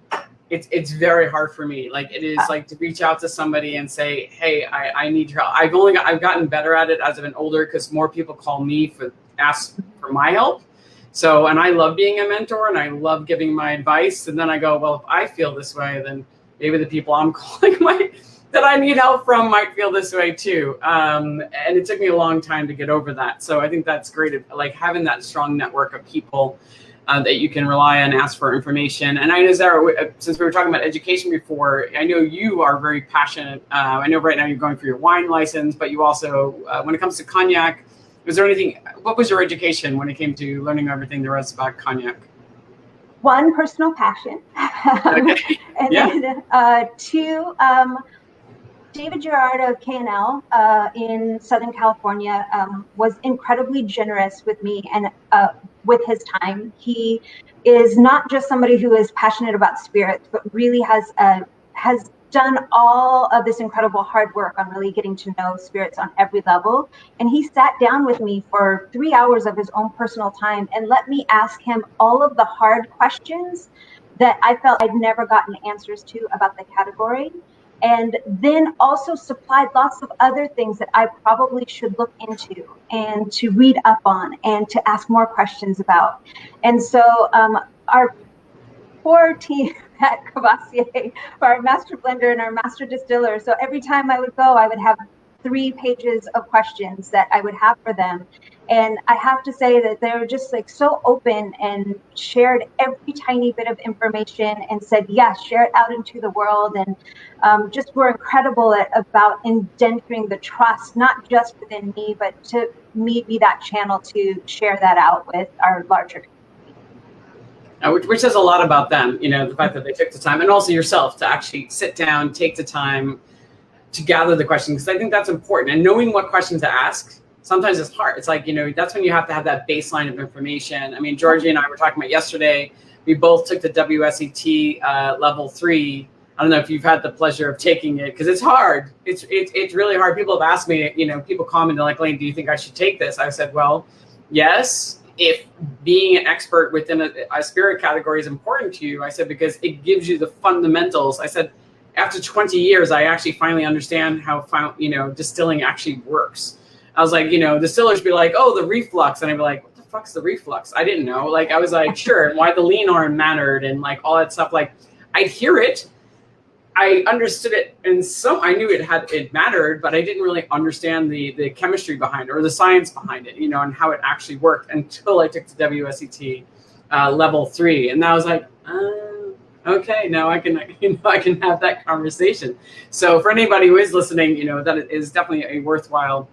It's very hard for me. Like it is like to reach out to somebody and say, hey, I need your help. I've gotten better at it as I've been older, because more people call me ask for my help. So, and I love being a mentor and I love giving my advice. And then I go, well, if I feel this way, then maybe the people I'm calling that I need help from might feel this way too. And it took me a long time to get over that. So I think that's great. Like having that strong network of people that you can rely on, ask for information. And I know, Zahra, since we were talking about education before, I know you are very passionate. I know right now you're going for your wine license, but you also, when it comes to cognac, what was your education when it came to learning everything there was about cognac? One, personal passion. Okay. And yeah. then two, David Gerard of K&L in Southern California was incredibly generous with me and with his time. He is not just somebody who is passionate about spirits, but really has done all of this incredible hard work on really getting to know spirits on every level. And he sat down with me for 3 hours of his own personal time and let me ask him all of the hard questions that I felt I'd never gotten answers to about the category. And then also supplied lots of other things that I probably should look into and to read up on and to ask more questions about. And so our core team at Courvoisier, our master blender and our master distiller, so every time I would go, I would have 3 pages of questions that I would have for them. And I have to say that they were just like so open and shared every tiny bit of information and said, yes, share it out into the world. And just were incredible about engendering the trust, not just within me, but to me be that channel to share that out with our larger community. Which says a lot about them, you know, the fact that they took the time, and also yourself to actually sit down, take the time to gather the questions, because I think that's important. And knowing what questions to ask, sometimes it's hard. It's like, you know, that's when you have to have that baseline of information. I mean, Georgie and I were talking about yesterday, we both took the WSET level 3. I don't know if you've had the pleasure of taking it, because it's hard. It's really hard. People have asked me, you know, people comment, they're like, Lane, do you think I should take this? I said, well, yes, if being an expert within a spirit category is important to you. I said, because it gives you the fundamentals. I said, after 20 years, I actually finally understand how, you know, distilling actually works. I was like, you know, distillers be like, oh, the reflux. And I'd be like, what the fuck's the reflux? I didn't know. Like, I was like, sure. And why the lean arm mattered and like all that stuff. Like, I'd hear it. I understood it. And I knew it mattered, but I didn't really understand the chemistry behind it or the science behind it, you know, and how it actually worked until I took the WSET level 3. And I was like, okay, now I can, you know, I can have that conversation. So for anybody who is listening, you know, that is definitely a worthwhile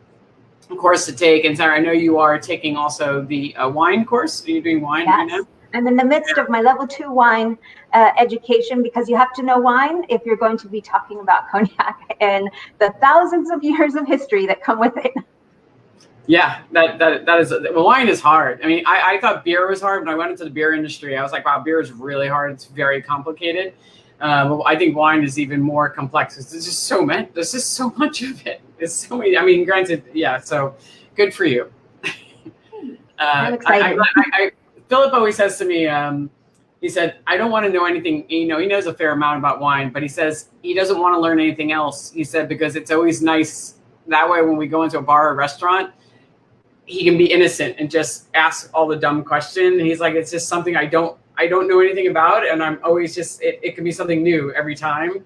course to take. And Zahra, I know you are taking also the wine course. Are you doing wine right now? I'm in the midst of my level 2 wine education, because you have to know wine if you're going to be talking about cognac and the thousands of years of history that come with it. Yeah, that is, wine is hard. I mean, I thought beer was hard when I went into the beer industry. I was like, wow, beer is really hard. It's very complicated. I think wine is even more complex. There's just so much of it. There's so many. I mean, granted, yeah. So good for you. I'm excited. Philip always says to me, he said, I don't want to know anything. You know, he knows a fair amount about wine, but he says he doesn't want to learn anything else. He said, because it's always nice that way when we go into a bar or restaurant, he can be innocent and just ask all the dumb question. He's like, it's just something I don't know anything about. And I'm always just, it can be something new every time.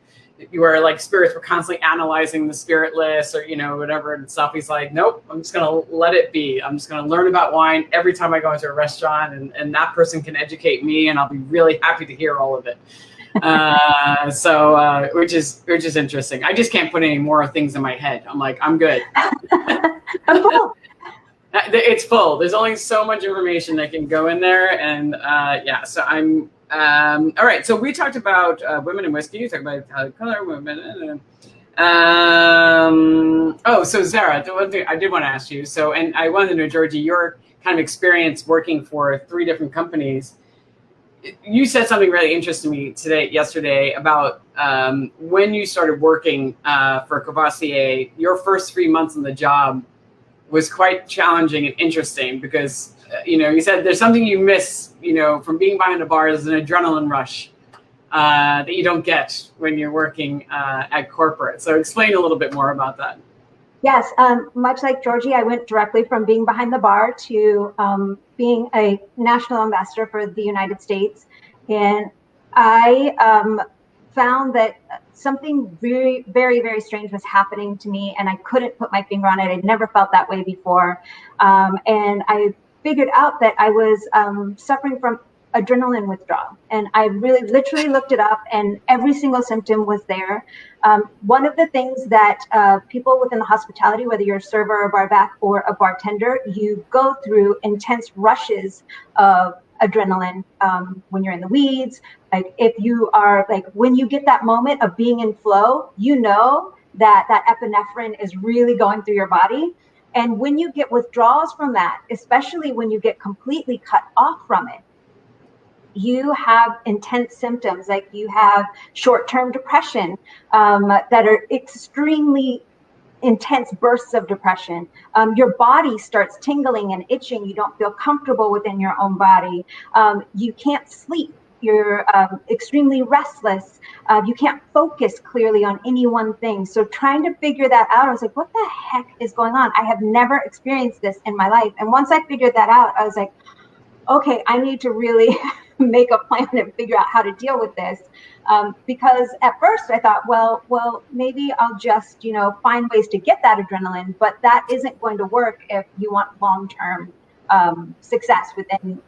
where like spirits were constantly analyzing the spirit list or, whatever and stuff. He's like, nope, I'm just going to let it be. I'm just going to learn about wine every time I go into a restaurant, and that person can educate me, and I'll be really happy to hear all of it. Which is interesting. I just can't put any more things in my head. I'm like, I'm good. I'm full. It's full. There's only so much information that can go in there. And so I'm, all right. So we talked about women in whiskey. You talked about color, women. So Zahra, the one thing I did want to ask you. So, and I wanted to know, Georgie, your kind of experience working for 3 different companies. You said something really interesting to me yesterday about when you started working for Courvoisier, your first 3 months on the job was quite challenging and interesting because, you said there's something you miss, from being behind the bar. There's an adrenaline rush that you don't get when you're working at corporate. So explain a little bit more about that. Yes, much like Georgie, I went directly from being behind the bar to being a national ambassador for the United States. And I found that something very, very, very strange was happening to me, and I couldn't put my finger on it. I'd never felt that way before. And I figured out that I was suffering from adrenaline withdrawal. And I really literally looked it up, and every single symptom was there. One of the things that people within the hospitality, whether you're a server, a bar back, or a bartender, you go through intense rushes of adrenaline when you're in the weeds. Like if you are when you get that moment of being in flow, that epinephrine is really going through your body. And when you get withdrawals from that, especially when you get completely cut off from it, you have intense symptoms. Like you have short-term depression that are extremely intense bursts of depression. Your body starts tingling and itching. You don't feel comfortable within your own body. You can't sleep. You're extremely restless. You can't focus clearly on any one thing. So trying to figure that out, I was like, what the heck is going on? I have never experienced this in my life. And once I figured that out, I was like, okay, I need to really make a plan and figure out how to deal with this. Because at first I thought, well, maybe I'll just, find ways to get that adrenaline, but that isn't going to work if you want long-term success within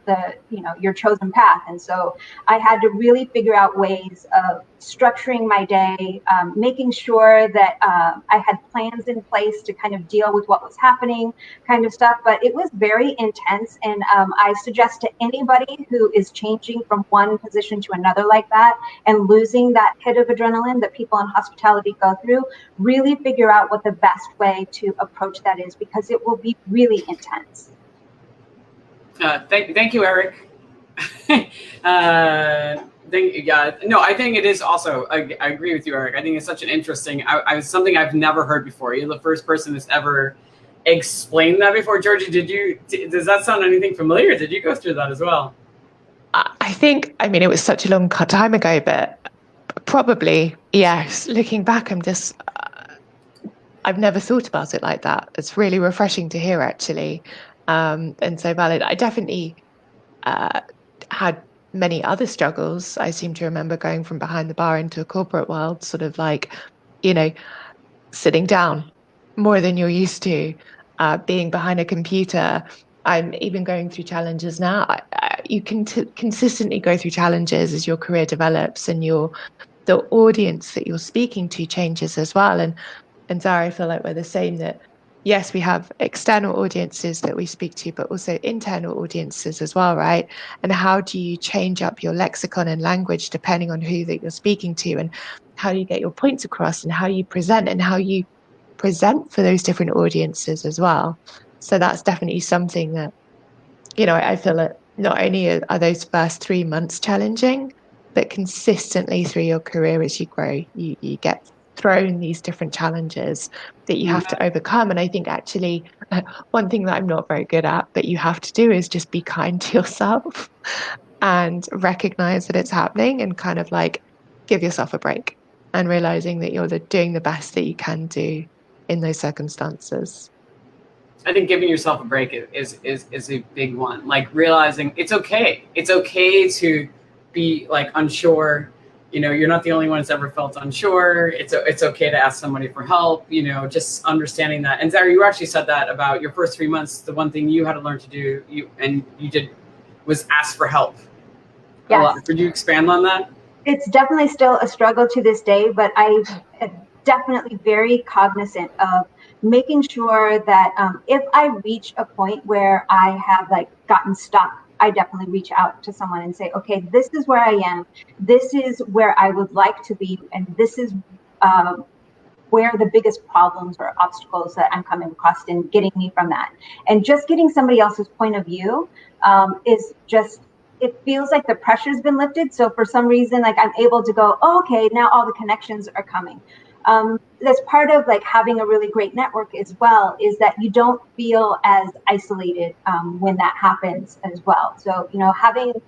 your chosen path. And so I had to really figure out ways of structuring my day, making sure that I had plans in place to kind of deal with what was happening, kind of stuff. But it was very intense. And I suggest to anybody who is changing from one position to another like that and losing that hit of adrenaline that people in hospitality go through, really figure out what the best way to approach that is, because it will be really intense. Thank you, Eric. I think it is also, I agree with you, Eric. I think it's such an interesting, something I've never heard before. You're the first person who's ever explained that before. Georgie, does that sound anything familiar? Did you go through that as well? I think, it was such a long time ago, but probably, yes. Looking back, I've never thought about it like that. It's really refreshing to hear, actually. And so valid. I definitely had many other struggles. I seem to remember going from behind the bar into a corporate world, sort of sitting down more than you're used to, being behind a computer. I'm even going through challenges now. You can consistently go through challenges as your career develops and the audience that you're speaking to changes as well. And Zahra, I feel like we're the same, that yes, we have external audiences that we speak to, but also internal audiences as well, right? And how do you change up your lexicon and language depending on who that you're speaking to, and how do you get your points across, and how you present for those different audiences as well. So that's definitely something that, I feel that not only are those first 3 months challenging, but consistently through your career as you grow, you get thrown these different challenges that you have to overcome. And I think actually one thing that I'm not very good at, but you have to do, is just be kind to yourself and recognize that it's happening, and kind of give yourself a break, and realizing that you're doing the best that you can do in those circumstances. I think giving yourself a break is a big one. Realizing it's okay. It's okay to be unsure. you're not the only one that's ever felt unsure. It's okay to ask somebody for help, just understanding that. And Zahra, you actually said that about your first 3 months. The one thing you had to learn to do, you did, was ask for help. Yes. Could you expand on that? It's definitely still a struggle to this day, but I'm definitely very cognizant of making sure that if I reach a point where I have like gotten stuck, I definitely reach out to someone and say, okay, this is where I am. This is where I would like to be. And this is where the biggest problems or obstacles that I'm coming across in getting me from that. And just getting somebody else's point of view is just, it feels like the pressure's been lifted. So for some reason, like I'm able to go, oh, okay, now all the connections are coming. That's part of like having a really great network as well, is that you don't feel as isolated when that happens as well. So,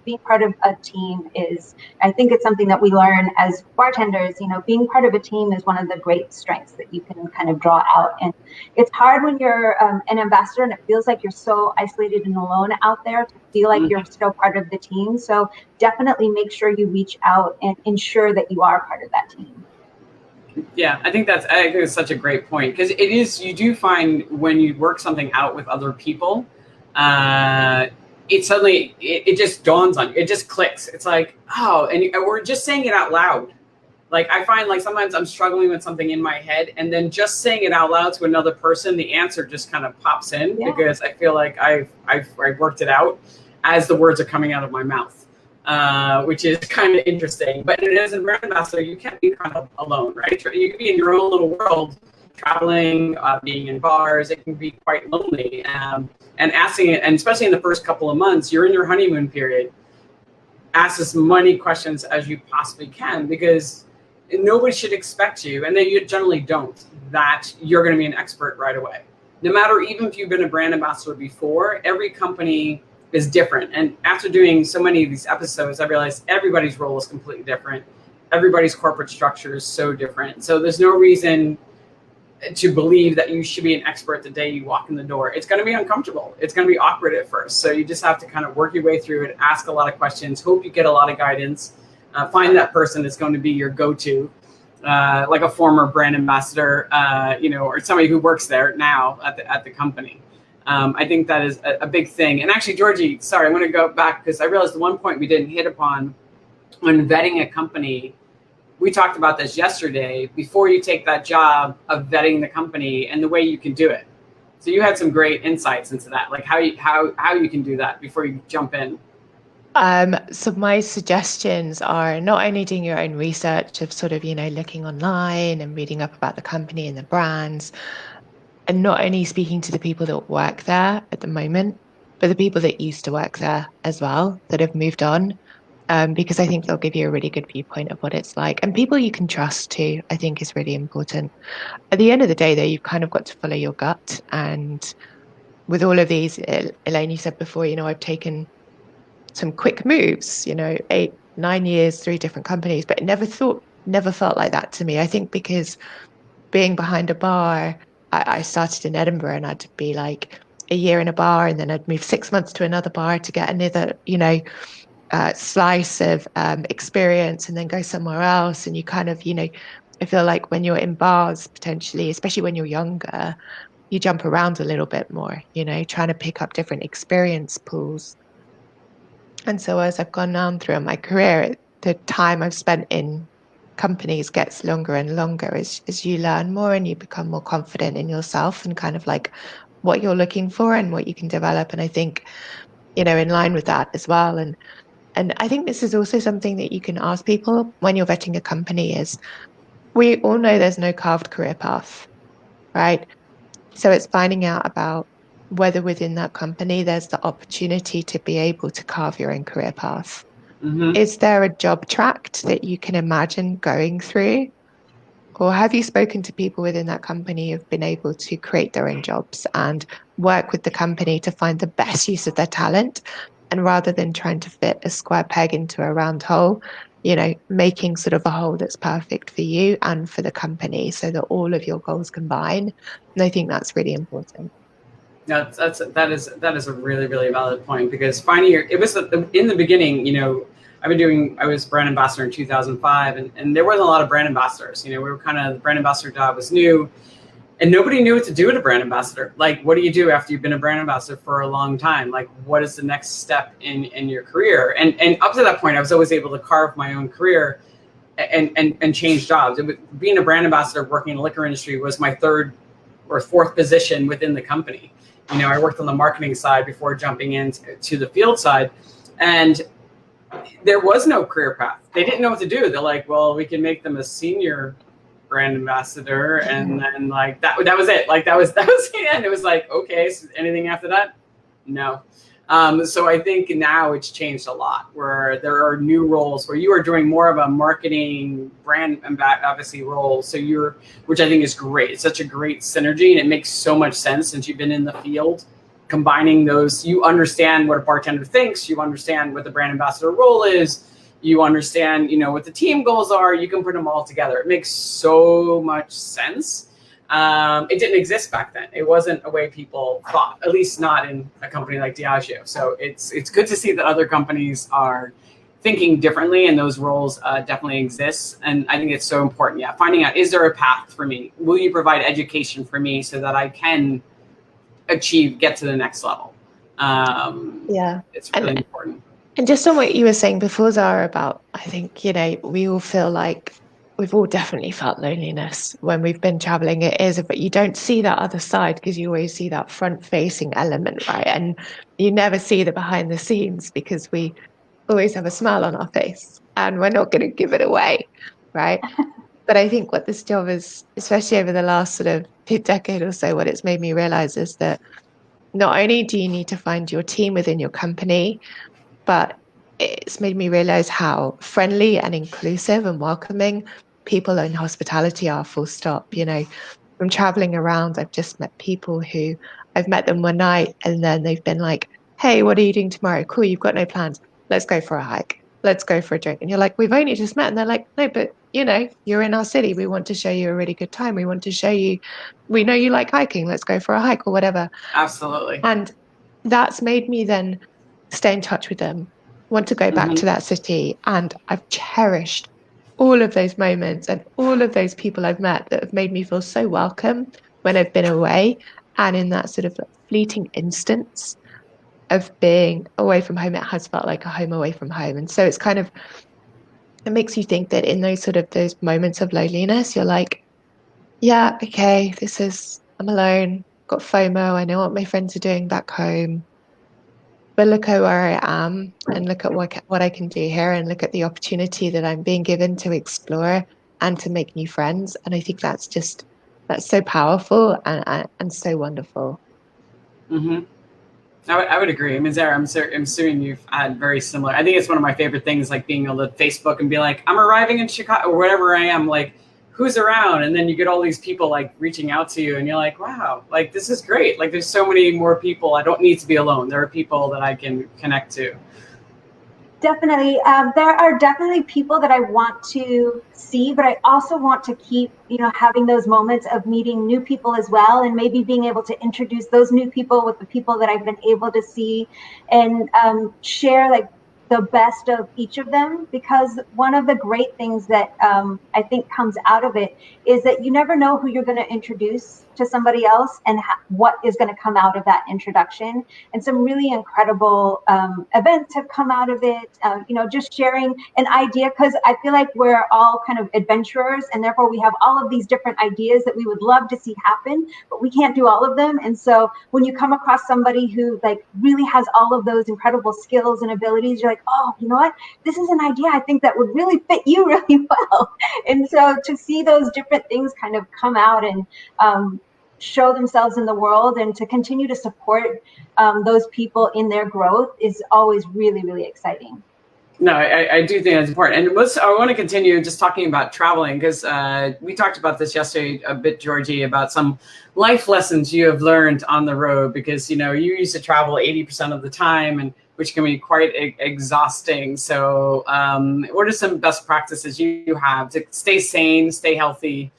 being part of a team is, I think it's something that we learn as bartenders, being part of a team is one of the great strengths that you can kind of draw out. And it's hard when you're an ambassador and it feels like you're so isolated and alone out there to feel like you're still part of the team. So definitely make sure you reach out and ensure that you are part of that team. Yeah, I think it's such a great point, because you do find when you work something out with other people, it suddenly, it just dawns on you. It just clicks. It's like, oh, and we're just saying it out loud. Like I find like sometimes I'm struggling with something in my head, and then just saying it out loud to another person, the answer just kind of pops in, because I feel like I've worked it out as the words are coming out of my mouth. Which is kind of interesting. But as a brand ambassador, you can't be kind of alone, right? You can be in your own little world, traveling, being in bars. It can be quite lonely. And asking it, and especially in the first couple of months, you're in your honeymoon period. Ask as many questions as you possibly can, because nobody should expect you, and you generally don't, that you're going to be an expert right away. No matter, even if you've been a brand ambassador before, every company is different. And after doing so many of these episodes, I realized everybody's role is completely different. Everybody's corporate structure is so different. So there's no reason to believe that you should be an expert the day you walk in the door. It's going to be uncomfortable. It's going to be awkward at first. So you just have to kind of work your way through it, ask a lot of questions, hope you get a lot of guidance, find that person that's going to be your go-to, like a former brand ambassador, or somebody who works there now at the company. I think that is a big thing. And actually, Georgie, sorry, I'm going to go back, because I realized the one point we didn't hit upon when vetting a company. We talked about this yesterday, before you take that job, of vetting the company and the way you can do it. So you had some great insights into that, like how you can do that before you jump in. So my suggestions are not only doing your own research of sort of, looking online and reading up about the company and the brands, and not only speaking to the people that work there at the moment, but the people that used to work there as well, that have moved on, because I think they'll give you a really good viewpoint of what it's like. And people you can trust too, I think, is really important. At the end of the day, though, you've kind of got to follow your gut. And with all of these, Elaine, you said before, I've taken some quick moves, 8, 9 years, 3 different companies, but never felt like that to me. I think because being behind a bar, I started in Edinburgh, and I'd be like a year in a bar, and then I'd move 6 months to another bar to get another, slice of experience, and then go somewhere else. And you kind of, I feel like when you're in bars, potentially, especially when you're younger, you jump around a little bit more, trying to pick up different experience pools. And so as I've gone on through my career, the time I've spent in companies gets longer and longer as you learn more and you become more confident in yourself and kind of like what you're looking for and what you can develop. And I think, in line with that as well. And I think this is also something that you can ask people when you're vetting a company is, we all know there's no carved career path, right? So it's finding out about whether within that company there's the opportunity to be able to carve your own career path. Mm-hmm. Is there a job tract that you can imagine going through? Or have you spoken to people within that company who've been able to create their own jobs and work with the company to find the best use of their talent? And rather than trying to fit a square peg into a round hole, making sort of a hole that's perfect for you and for the company so that all of your goals combine. And I think that's really important. That is a really, really valid point, because finding it was in the beginning, I was brand ambassador in 2005, and there wasn't a lot of brand ambassadors. We were the brand ambassador job was new, and nobody knew what to do with a brand ambassador. Like, what do you do after you've been a brand ambassador for a long time? Like, what is the next step in your career? And up to that point, I was always able to carve my own career and change jobs. Being a brand ambassador working in the liquor industry was my third or fourth position within the company. I worked on the marketing side before jumping into the field side, and there was no career path. They didn't know what to do. They're like, well, we can make them a senior brand ambassador, and then like that was it. Like that was the end. It was like, okay, so anything after that? No. So I think now it's changed a lot, where there are new roles where you are doing more of a marketing brand advocacy role. So which I think is great. It's such a great synergy, and it makes so much sense since you've been in the field. Combining those, you understand what a bartender thinks, you understand what the brand ambassador role is, you understand, what the team goals are, you can put them all together. It makes so much sense. It didn't exist back then. It wasn't a way people thought, at least not in a company like Diageo. So it's good to see that other companies are thinking differently, and those roles definitely exist. And I think it's so important. Yeah, finding out, is there a path for me? Will you provide education for me so that I can get to the next level? It's really important. And just on what you were saying before, Zahra, about, I think, we all feel like we've all definitely felt loneliness when we've been traveling. But you don't see that other side because you always see that front facing element, right? And you never see the behind the scenes because we always have a smile on our face and we're not going to give it away, right? But I think what this job is, especially over the last sort of decade or so, what it's made me realize is that not only do you need to find your team within your company, but it's made me realize how friendly and inclusive and welcoming people in hospitality are, full stop. From traveling around, I've just met people who I've met them one night and then they've been like, hey, what are you doing tomorrow? Cool, you've got no plans. Let's go for a hike. Let's go for a drink. And you're like, we've only just met. And they're like, no, but you're in our city. We want to show you a really good time. We want to show you, we know you like hiking. Let's go for a hike or whatever. Absolutely. And that's made me then stay in touch with them, want to go back to that city. And I've cherished all of those moments and all of those people I've met that have made me feel so welcome when I've been away. And in that sort of fleeting instance of being away from home, it has felt like a home away from home. And so it makes you think that in those moments of loneliness, you're like, yeah, okay, I'm alone, got FOMO, I know what my friends are doing back home, but look at where I am and look at what I can do here, and look at the opportunity that I'm being given to explore and to make new friends. And I think that's so powerful and so wonderful. Mm-hmm. I would agree. I mean, Zahra, I'm assuming you've had very similar. I think it's one of my favorite things, like being able to Facebook and be like, I'm arriving in Chicago or wherever I am, like, who's around? And then you get all these people like reaching out to you and you're like, wow, like, this is great. Like, there's so many more people. I don't need to be alone. There are people that I can connect to. Definitely. There are definitely people that I want to see, but I also want to keep, having those moments of meeting new people as well, and maybe being able to introduce those new people with the people that I've been able to see, and share like the best of each of them. Because one of the great things that I think comes out of it is that you never know who you're going to introduce to somebody else and what is going to come out of that introduction. And some really incredible events have come out of it, just sharing an idea, because I feel like we're all kind of adventurers, and therefore we have all of these different ideas that we would love to see happen, but we can't do all of them. And so when you come across somebody who like really has all of those incredible skills and abilities, you're like, oh, you know what? This is an idea I think that would really fit you really well. And so to see those different things kind of come out and show themselves in the world, and to continue to support those people in their growth is always really, really exciting. No, I do think that's important. And I want to continue just talking about traveling, because we talked about this yesterday a bit, Georgie, about some life lessons you have learned on the road, because, you used to travel 80% of the time, and which can be quite exhausting. So what are some best practices you have to stay sane, stay healthy?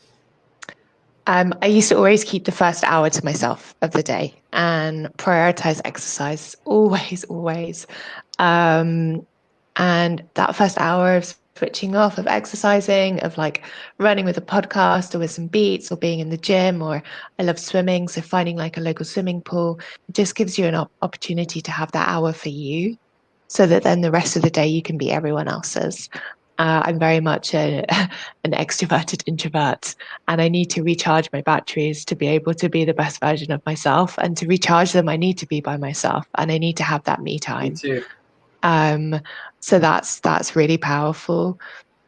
I used to always keep the first hour to myself of the day and prioritize exercise. Always. And that first hour of switching off, of exercising, of like running with a podcast or with some beats or being in the gym, or I love swimming. So finding like a local swimming pool, it just gives you an opportunity to have that hour for you so that then the rest of the day you can be everyone else's. I'm very much an extroverted introvert, and I need to recharge my batteries to be able to be the best version of myself. And to recharge them, I need to be by myself, and I need to have that me time. Me too. So that's really powerful.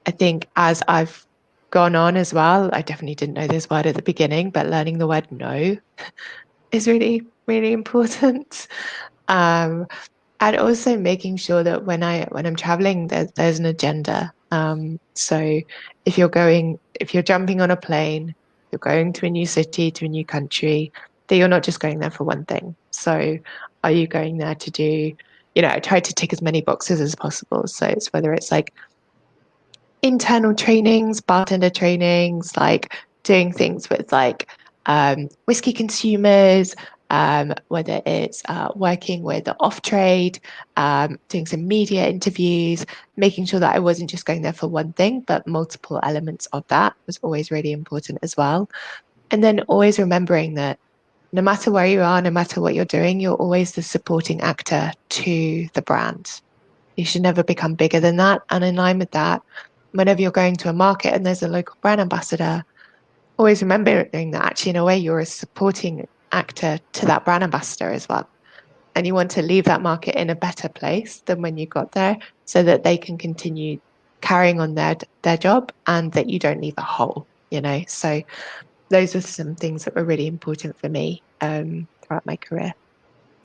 I think as I've gone on as well, I definitely didn't know this word at the beginning, but learning the word no is really, really important. And also making sure that when I'm traveling, there's an agenda. So if you're jumping on a plane, you're going to a new city, to a new country, that you're not just going there for one thing. So are you going there to do, I try to tick as many boxes as possible. So it's whether it's like internal trainings, bartender trainings, like doing things with like whiskey consumers, whether it's working with the off trade, doing some media interviews, making sure that I wasn't just going there for one thing, but multiple elements of that was always really important as well. And then always remembering that no matter where you are, no matter what you're doing, you're always the supporting actor to the brand. You should never become bigger than that. And in line with that, whenever you're going to a market and there's a local brand ambassador, always remembering that actually, in a way, you're a supporting actor to that brand ambassador as well. And you want to leave that market in a better place than when you got there so that they can continue carrying on their job and that you don't leave a hole, So those were some things that were really important for me throughout my career.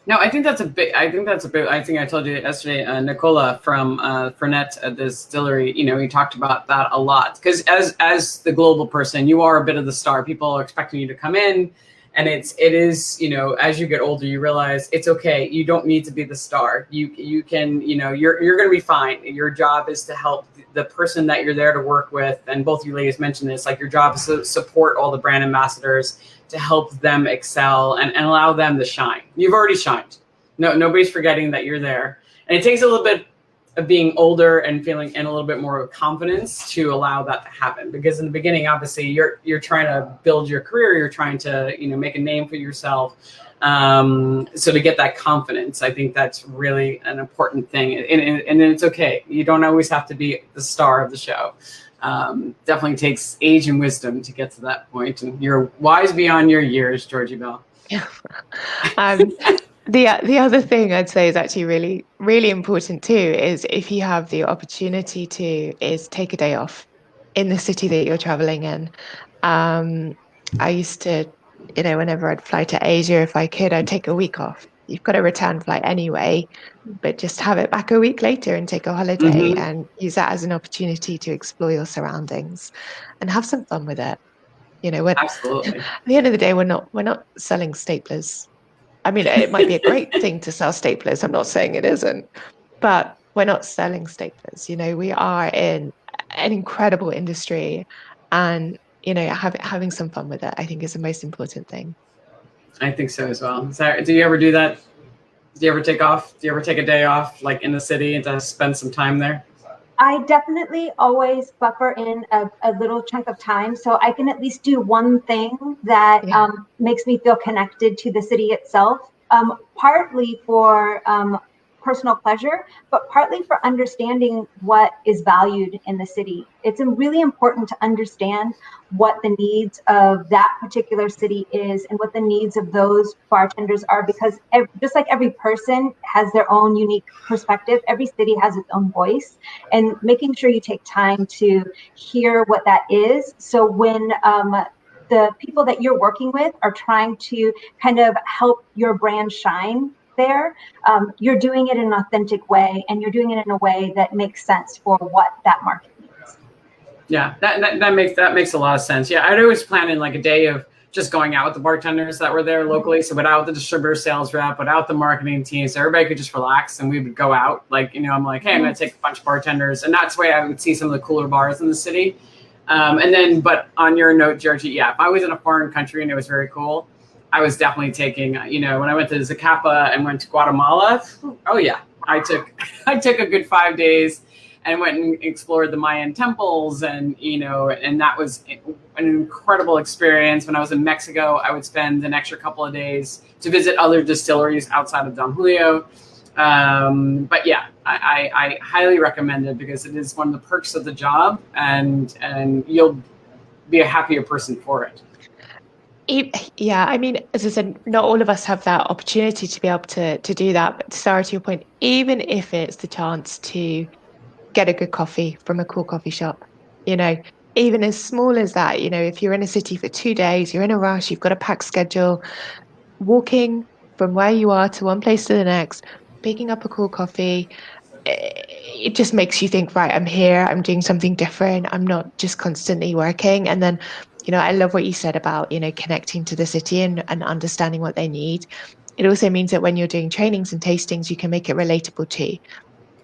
No, I think that's a big. I think I told you yesterday, Nicola from Fernet at the distillery. He talked about that a lot because as the global person, you are a bit of the star. People are expecting you to come in, and it is as you get older, you realize it's okay. You don't need to be the star. You can you're going to be fine. Your job is to help the person that you're there to work with, and both you ladies mentioned this. Like your job is to support all the brand ambassadors, to help them excel and allow them to shine. You've already shined. Nobody's forgetting that you're there. And it takes a little bit of being older and feeling and a little bit more confidence to allow that to happen. Because in the beginning, obviously, you're trying to build your career. You're trying to make a name for yourself. So to get that confidence, I think that's really an important thing. And it's okay. You don't always have to be the star of the show. Definitely takes age and wisdom to get to that point, and you're wise beyond your years, Georgie Bell. Yeah. The other thing I'd say is actually really, really important too is if you have the opportunity to, is take a day off in the city that you're traveling in. I used to, whenever I'd fly to Asia, if I could, I'd take a week off. You've got a return flight anyway, but just have it back a week later and take a holiday and use that as an opportunity to explore your surroundings and have some fun with it. Absolutely. At the end of the day, we're not selling staplers. I mean, it might be a great thing to sell staplers. I'm not saying it isn't, but we're not selling staplers. We are in an incredible industry, and having some fun with it, I think, is the most important thing. I think so as well. Zahra, do you ever do that? Do you ever take off? Do you ever take a day off, like in the city, and to spend some time there? I definitely always buffer in a little chunk of time so I can at least do one thing that makes me feel connected to the city itself, partly for personal pleasure, but partly for understanding what is valued in the city. It's really important to understand what the needs of that particular city is and what the needs of those bartenders are, because just like every person has their own unique perspective, every city has its own voice, and making sure you take time to hear what that is. So when the people that you're working with are trying to kind of help your brand shine there, you're doing it in an authentic way, and you're doing it in a way that makes sense for what that market needs. Yeah, that makes a lot of sense. Yeah, I'd always plan in like a day of just going out with the bartenders that were there locally. So without the distributor sales rep, without the marketing team, so everybody could just relax, and we would go out. Like, I'm like, hey, I'm going to take a bunch of bartenders, and that's the way I would see some of the cooler bars in the city. And then, but on your note, Georgie, yeah, if I was in a foreign country and it was very cool, I was definitely taking, when I went to Zacapa and went to Guatemala, oh yeah, I took a good 5 days and went and explored the Mayan temples, and and that was an incredible experience. When I was in Mexico, I would spend an extra couple of days to visit other distilleries outside of Don Julio. But yeah, I highly recommend it because it is one of the perks of the job, and you'll be a happier person for it. Yeah, I mean, as I said, not all of us have that opportunity to be able to do that. But Sarah, to your point, even if it's the chance to get a good coffee from a cool coffee shop, even as small as that, if you're in a city for 2 days, you're in a rush, you've got a packed schedule, walking from where you are to one place to the next, picking up a cool coffee, it just makes you think, right, I'm here, I'm doing something different, I'm not just constantly working. And then, I love what you said about, connecting to the city and understanding what they need. It also means that when you're doing trainings and tastings, you can make it relatable too.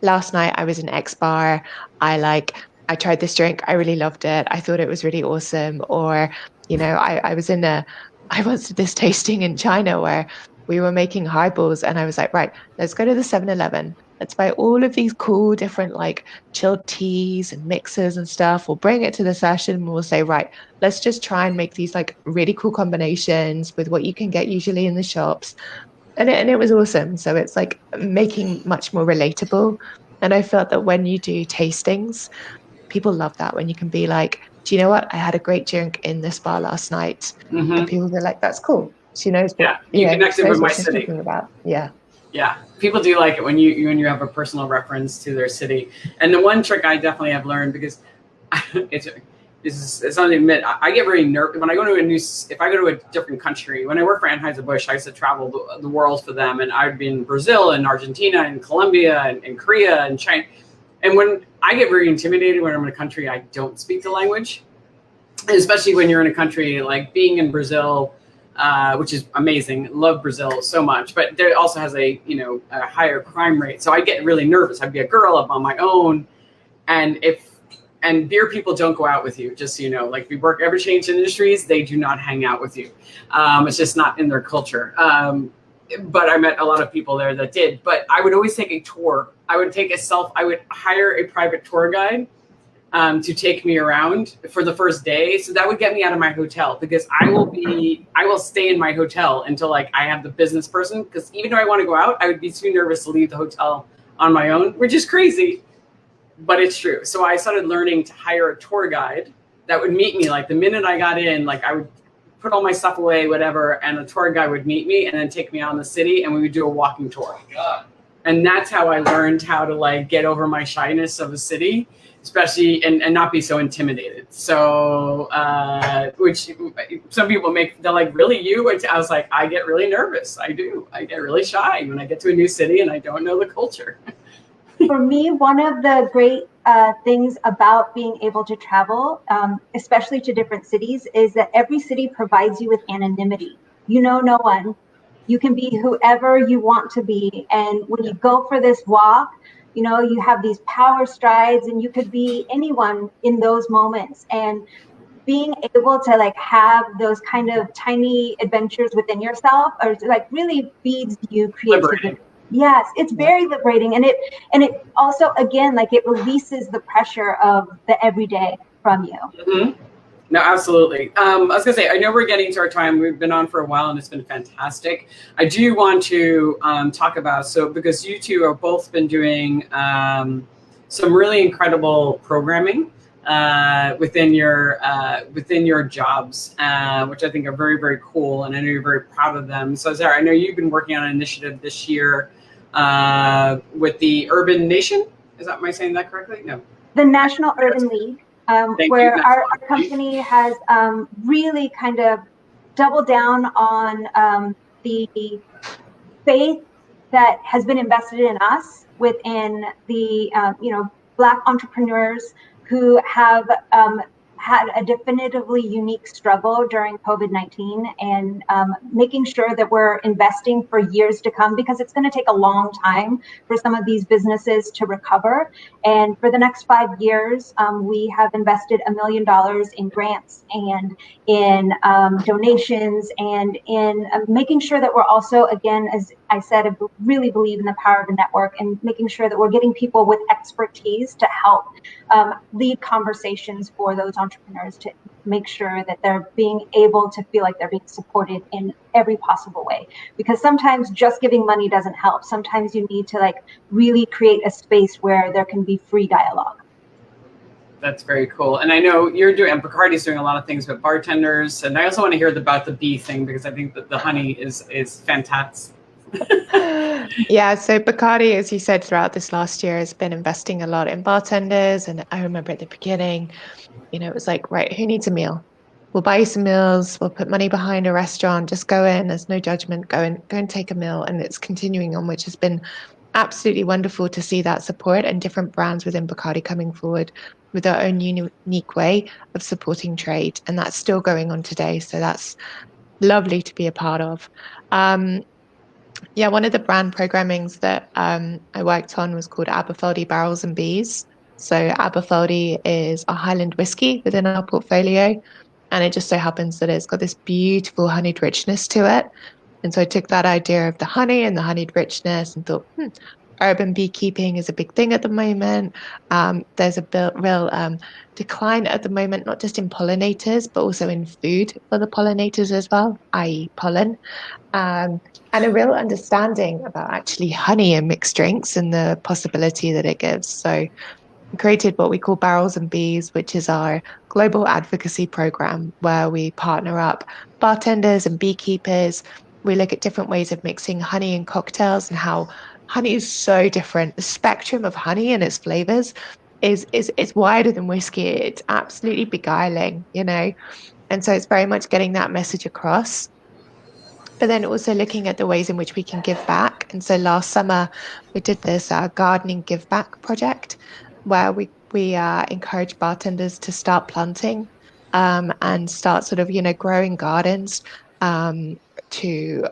Last night I was in X bar. I tried this drink. I really loved it. I thought it was really awesome. Or, I once did this tasting in China where we were making highballs, and I was like, right, let's go to the 7-Eleven. Let's buy all of these cool different chilled teas and mixers and stuff. We'll bring it to the session and we'll say, right, let's just try and make these really cool combinations with what you can get usually in the shops. And it was awesome. So it's making much more relatable. And I felt that when you do tastings, people love that, when you can be like, do you know what? I had a great drink in this bar last night. Mm-hmm. And people are like, that's cool. She knows what, you connected with my city. About. Yeah. Yeah, people do like it when you have a personal reference to their city. And the one trick I definitely have learned, because it's something to admit, I get very nervous when I go to if I go to a different country. When I worked for Anheuser-Busch, I used to travel the world for them, and I'd be in Brazil and Argentina and Colombia and Korea and China. And when I get very intimidated when I'm in a country I don't speak the language, and especially when you're in a country like being in Brazil, which is amazing. Love Brazil so much, but there also has a higher crime rate. So I get really nervous. I'd be a girl up on my own, and beer people don't go out with you. Just if you work ever change industries, they do not hang out with you. It's just not in their culture. But I met a lot of people there that did. But I would always take a tour. I would hire a private tour guide to take me around for the first day. So that would get me out of my hotel, because I will stay in my hotel until I have the business person, because even though I want to go out, I would be too nervous to leave the hotel on my own, which is crazy, but it's true. So I started learning to hire a tour guide that would meet me the minute I got in. I would put all my stuff away, whatever, and a tour guide would meet me and then take me out in the city, and we would do a walking tour. Oh, God. And that's how I learned how to get over my shyness of a city, especially, and not be so intimidated. So, which some people they're like, really, you? I was like, I get really nervous. I do. I get really shy when I get to a new city and I don't know the culture. For me, one of the great things about being able to travel, especially to different cities, is that every city provides you with anonymity. No one. You can be whoever you want to be. And when you go for this walk, you have these power strides, and you could be anyone in those moments. And being able to have those kind of tiny adventures within yourself, or really feeds you creativity. Liberating. Yes, it's very liberating, and it also, again, it releases the pressure of the everyday from you. Mm-hmm. No, absolutely. I was gonna say, I know we're getting to our time. We've been on for a while, and it's been fantastic. I do want to talk about, because you two have both been doing some really incredible programming within your jobs, which I think are very, very cool, and I know you're very proud of them. So Zahra, I know you've been working on an initiative this year with the Urban Nation. Am I saying that correctly? No. The National Urban League. Where our company has really kind of doubled down on the faith that has been invested in us within the Black entrepreneurs who have had a definitively unique struggle during COVID-19, and making sure that we're investing for years to come, because it's going to take a long time for some of these businesses to recover. And for the next 5 years, we have invested $1 million in grants and in donations, and in making sure that we're also, again, as I said, I really believe in the power of the network and making sure that we're getting people with expertise to help lead conversations for those entrepreneurs to make sure that they're being able to feel like they're being supported in every possible way. Because sometimes just giving money doesn't help. Sometimes you need to like really create a space where there can be free dialogue. That's very cool. And I know you're doing, and Bacardi's doing a lot of things with bartenders. And I also want to hear about the bee thing, because I think that the honey is fantastic. Yeah, so Bacardi, as you said, throughout this last year has been investing a lot in bartenders. And I remember at the beginning, it was like, right, who needs a meal? We'll buy you some meals. We'll put money behind a restaurant. Just go in. There's no judgment. Go and take a meal. And it's continuing on, which has been absolutely wonderful to see that support and different brands within Bacardi coming forward with their own unique way of supporting trade. And that's still going on today. So that's lovely to be a part of. Yeah, one of the brand programmings that I worked on was called Aberfeldy Barrels and Bees. So Aberfeldy is a Highland whiskey within our portfolio. And it just so happens that it's got this beautiful honeyed richness to it. And so I took that idea of the honey and the honeyed richness and thought, urban beekeeping is a big thing at the moment. There's a real decline at the moment, not just in pollinators, but also in food for the pollinators as well, i.e. pollen. And a real understanding about actually honey and mixed drinks and the possibility that it gives. So we created what we call Barrels and Bees, which is our global advocacy program where we partner up bartenders and beekeepers. We look at different ways of mixing honey in cocktails and how honey is so different. The spectrum of honey and its flavors is wider than whiskey. It's absolutely beguiling, And so it's very much getting that message across. But then also looking at the ways in which we can give back. And so last summer, we did this gardening give back project where we encourage bartenders to start planting and start sort of, growing gardens to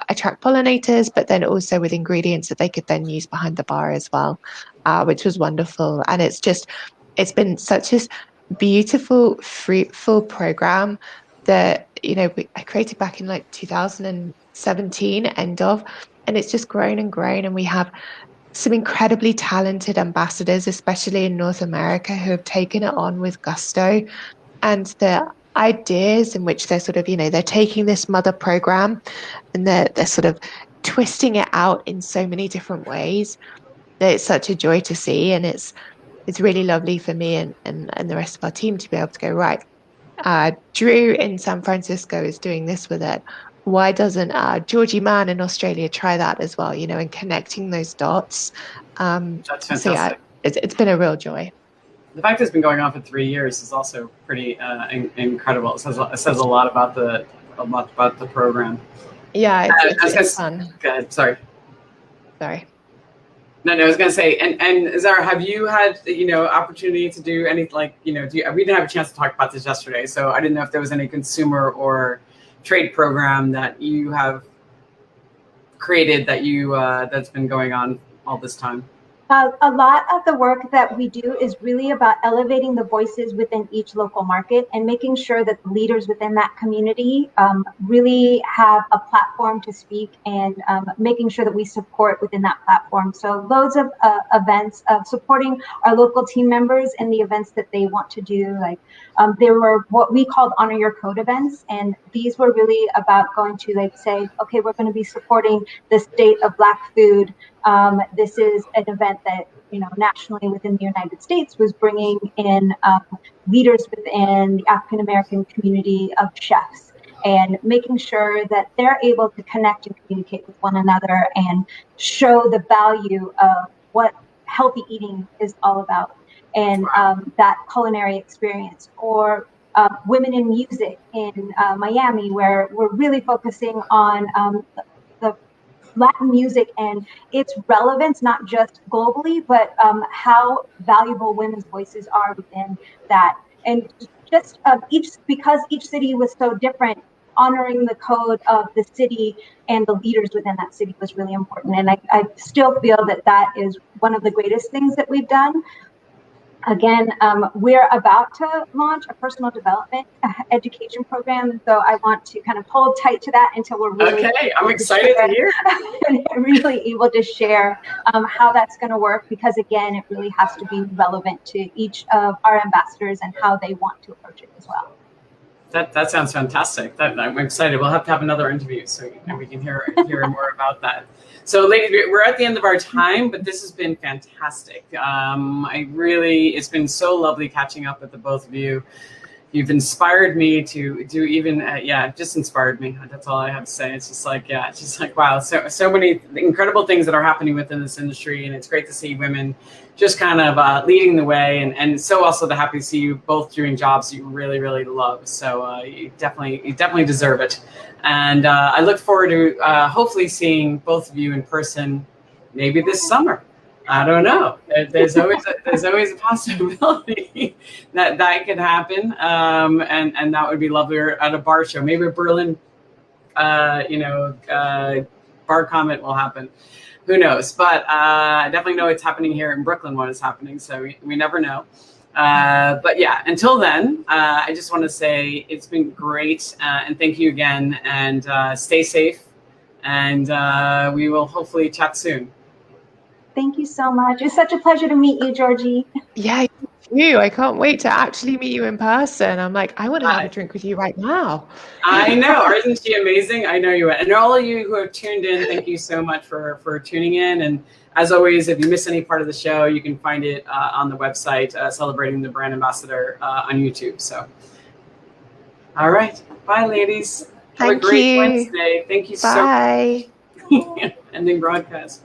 attract pollinators, but then also with ingredients that they could then use behind the bar as well, which was wonderful. And it's been such a beautiful, fruitful program that I created back in like 2017 and it's just grown and grown, and we have some incredibly talented ambassadors, especially in North America, who have taken it on with gusto, and the ideas in which they're sort of they're taking this mother program and they're sort of twisting it out in so many different ways that it's such a joy to see. And it's really lovely for me and the rest of our team to be able to go, right, Drew in San Francisco is doing this with it. Why doesn't Georgie man in Australia try that as well? And connecting those dots. That's fantastic. So yeah, it's been a real joy. The fact that it's been going on for 3 years is also pretty incredible. It says a lot about the program. Yeah, it's fun. Go ahead. Sorry. No, I was gonna say, and Zahra, have you had opportunity to do any we didn't have a chance to talk about this yesterday, so I didn't know if there was any consumer or trade program that you have created that that's been going on all this time. A lot of the work that we do is really about elevating the voices within each local market and making sure that the leaders within that community really have a platform to speak, and making sure that we support within that platform. So loads of events of supporting our local team members in the events that they want to do. There were what we called Honor Your Code events, and these were really about going to say, okay, we're going to be supporting the state of Black food. This is an event that nationally within the United States was bringing in leaders within the African American community of chefs, and making sure that they're able to connect and communicate with one another and show the value of what healthy eating is all about, and that culinary experience. Or women in music in Miami, where we're really focusing on the Latin music and its relevance, not just globally, but how valuable women's voices are within that. And just because each city was so different, honoring the code of the city and the leaders within that city was really important. And I still feel that is one of the greatest things that we've done. Again, we're about to launch a personal development education program, and so I want to kind of hold tight to that until we're really I'm excited to hear. and really able to share how that's going to work, because again, it really has to be relevant to each of our ambassadors and how they want to approach it as well. That sounds fantastic. I'm excited. We'll have to have another interview so we can hear more about that. So, ladies, we're at the end of our time, but this has been fantastic. It's been so lovely catching up with the both of you. You've inspired me to do even, just inspired me. That's all I have to say. It's just like, wow, so many incredible things that are happening within this industry, and it's great to see women just kind of leading the way, and so also to happy to see you both doing jobs that you really, really love. So you definitely deserve it. And I look forward to hopefully seeing both of you in person, maybe this summer. I don't know. There's always a possibility that could happen, and that would be lovely. Or at a bar show, maybe a Berlin, bar comment will happen. Who knows? But I definitely know it's happening here in Brooklyn when it's happening. So we never know. But yeah, until then, I just want to say it's been great, and thank you again. And stay safe, and we will hopefully chat soon. Thank you so much. It's such a pleasure to meet you, Georgie. Yeah, you. I can't wait to actually meet you in person. I'm like, I want to have a drink with you right now. I know. Isn't she amazing? I know you. And all of you who have tuned in, thank you so much for tuning in. And as always, if you miss any part of the show, you can find it on the website, Celebrating the Brand Ambassador on YouTube. So, all right. Bye, ladies. Have a great Wednesday. Thank you so much. Bye. Ending broadcast.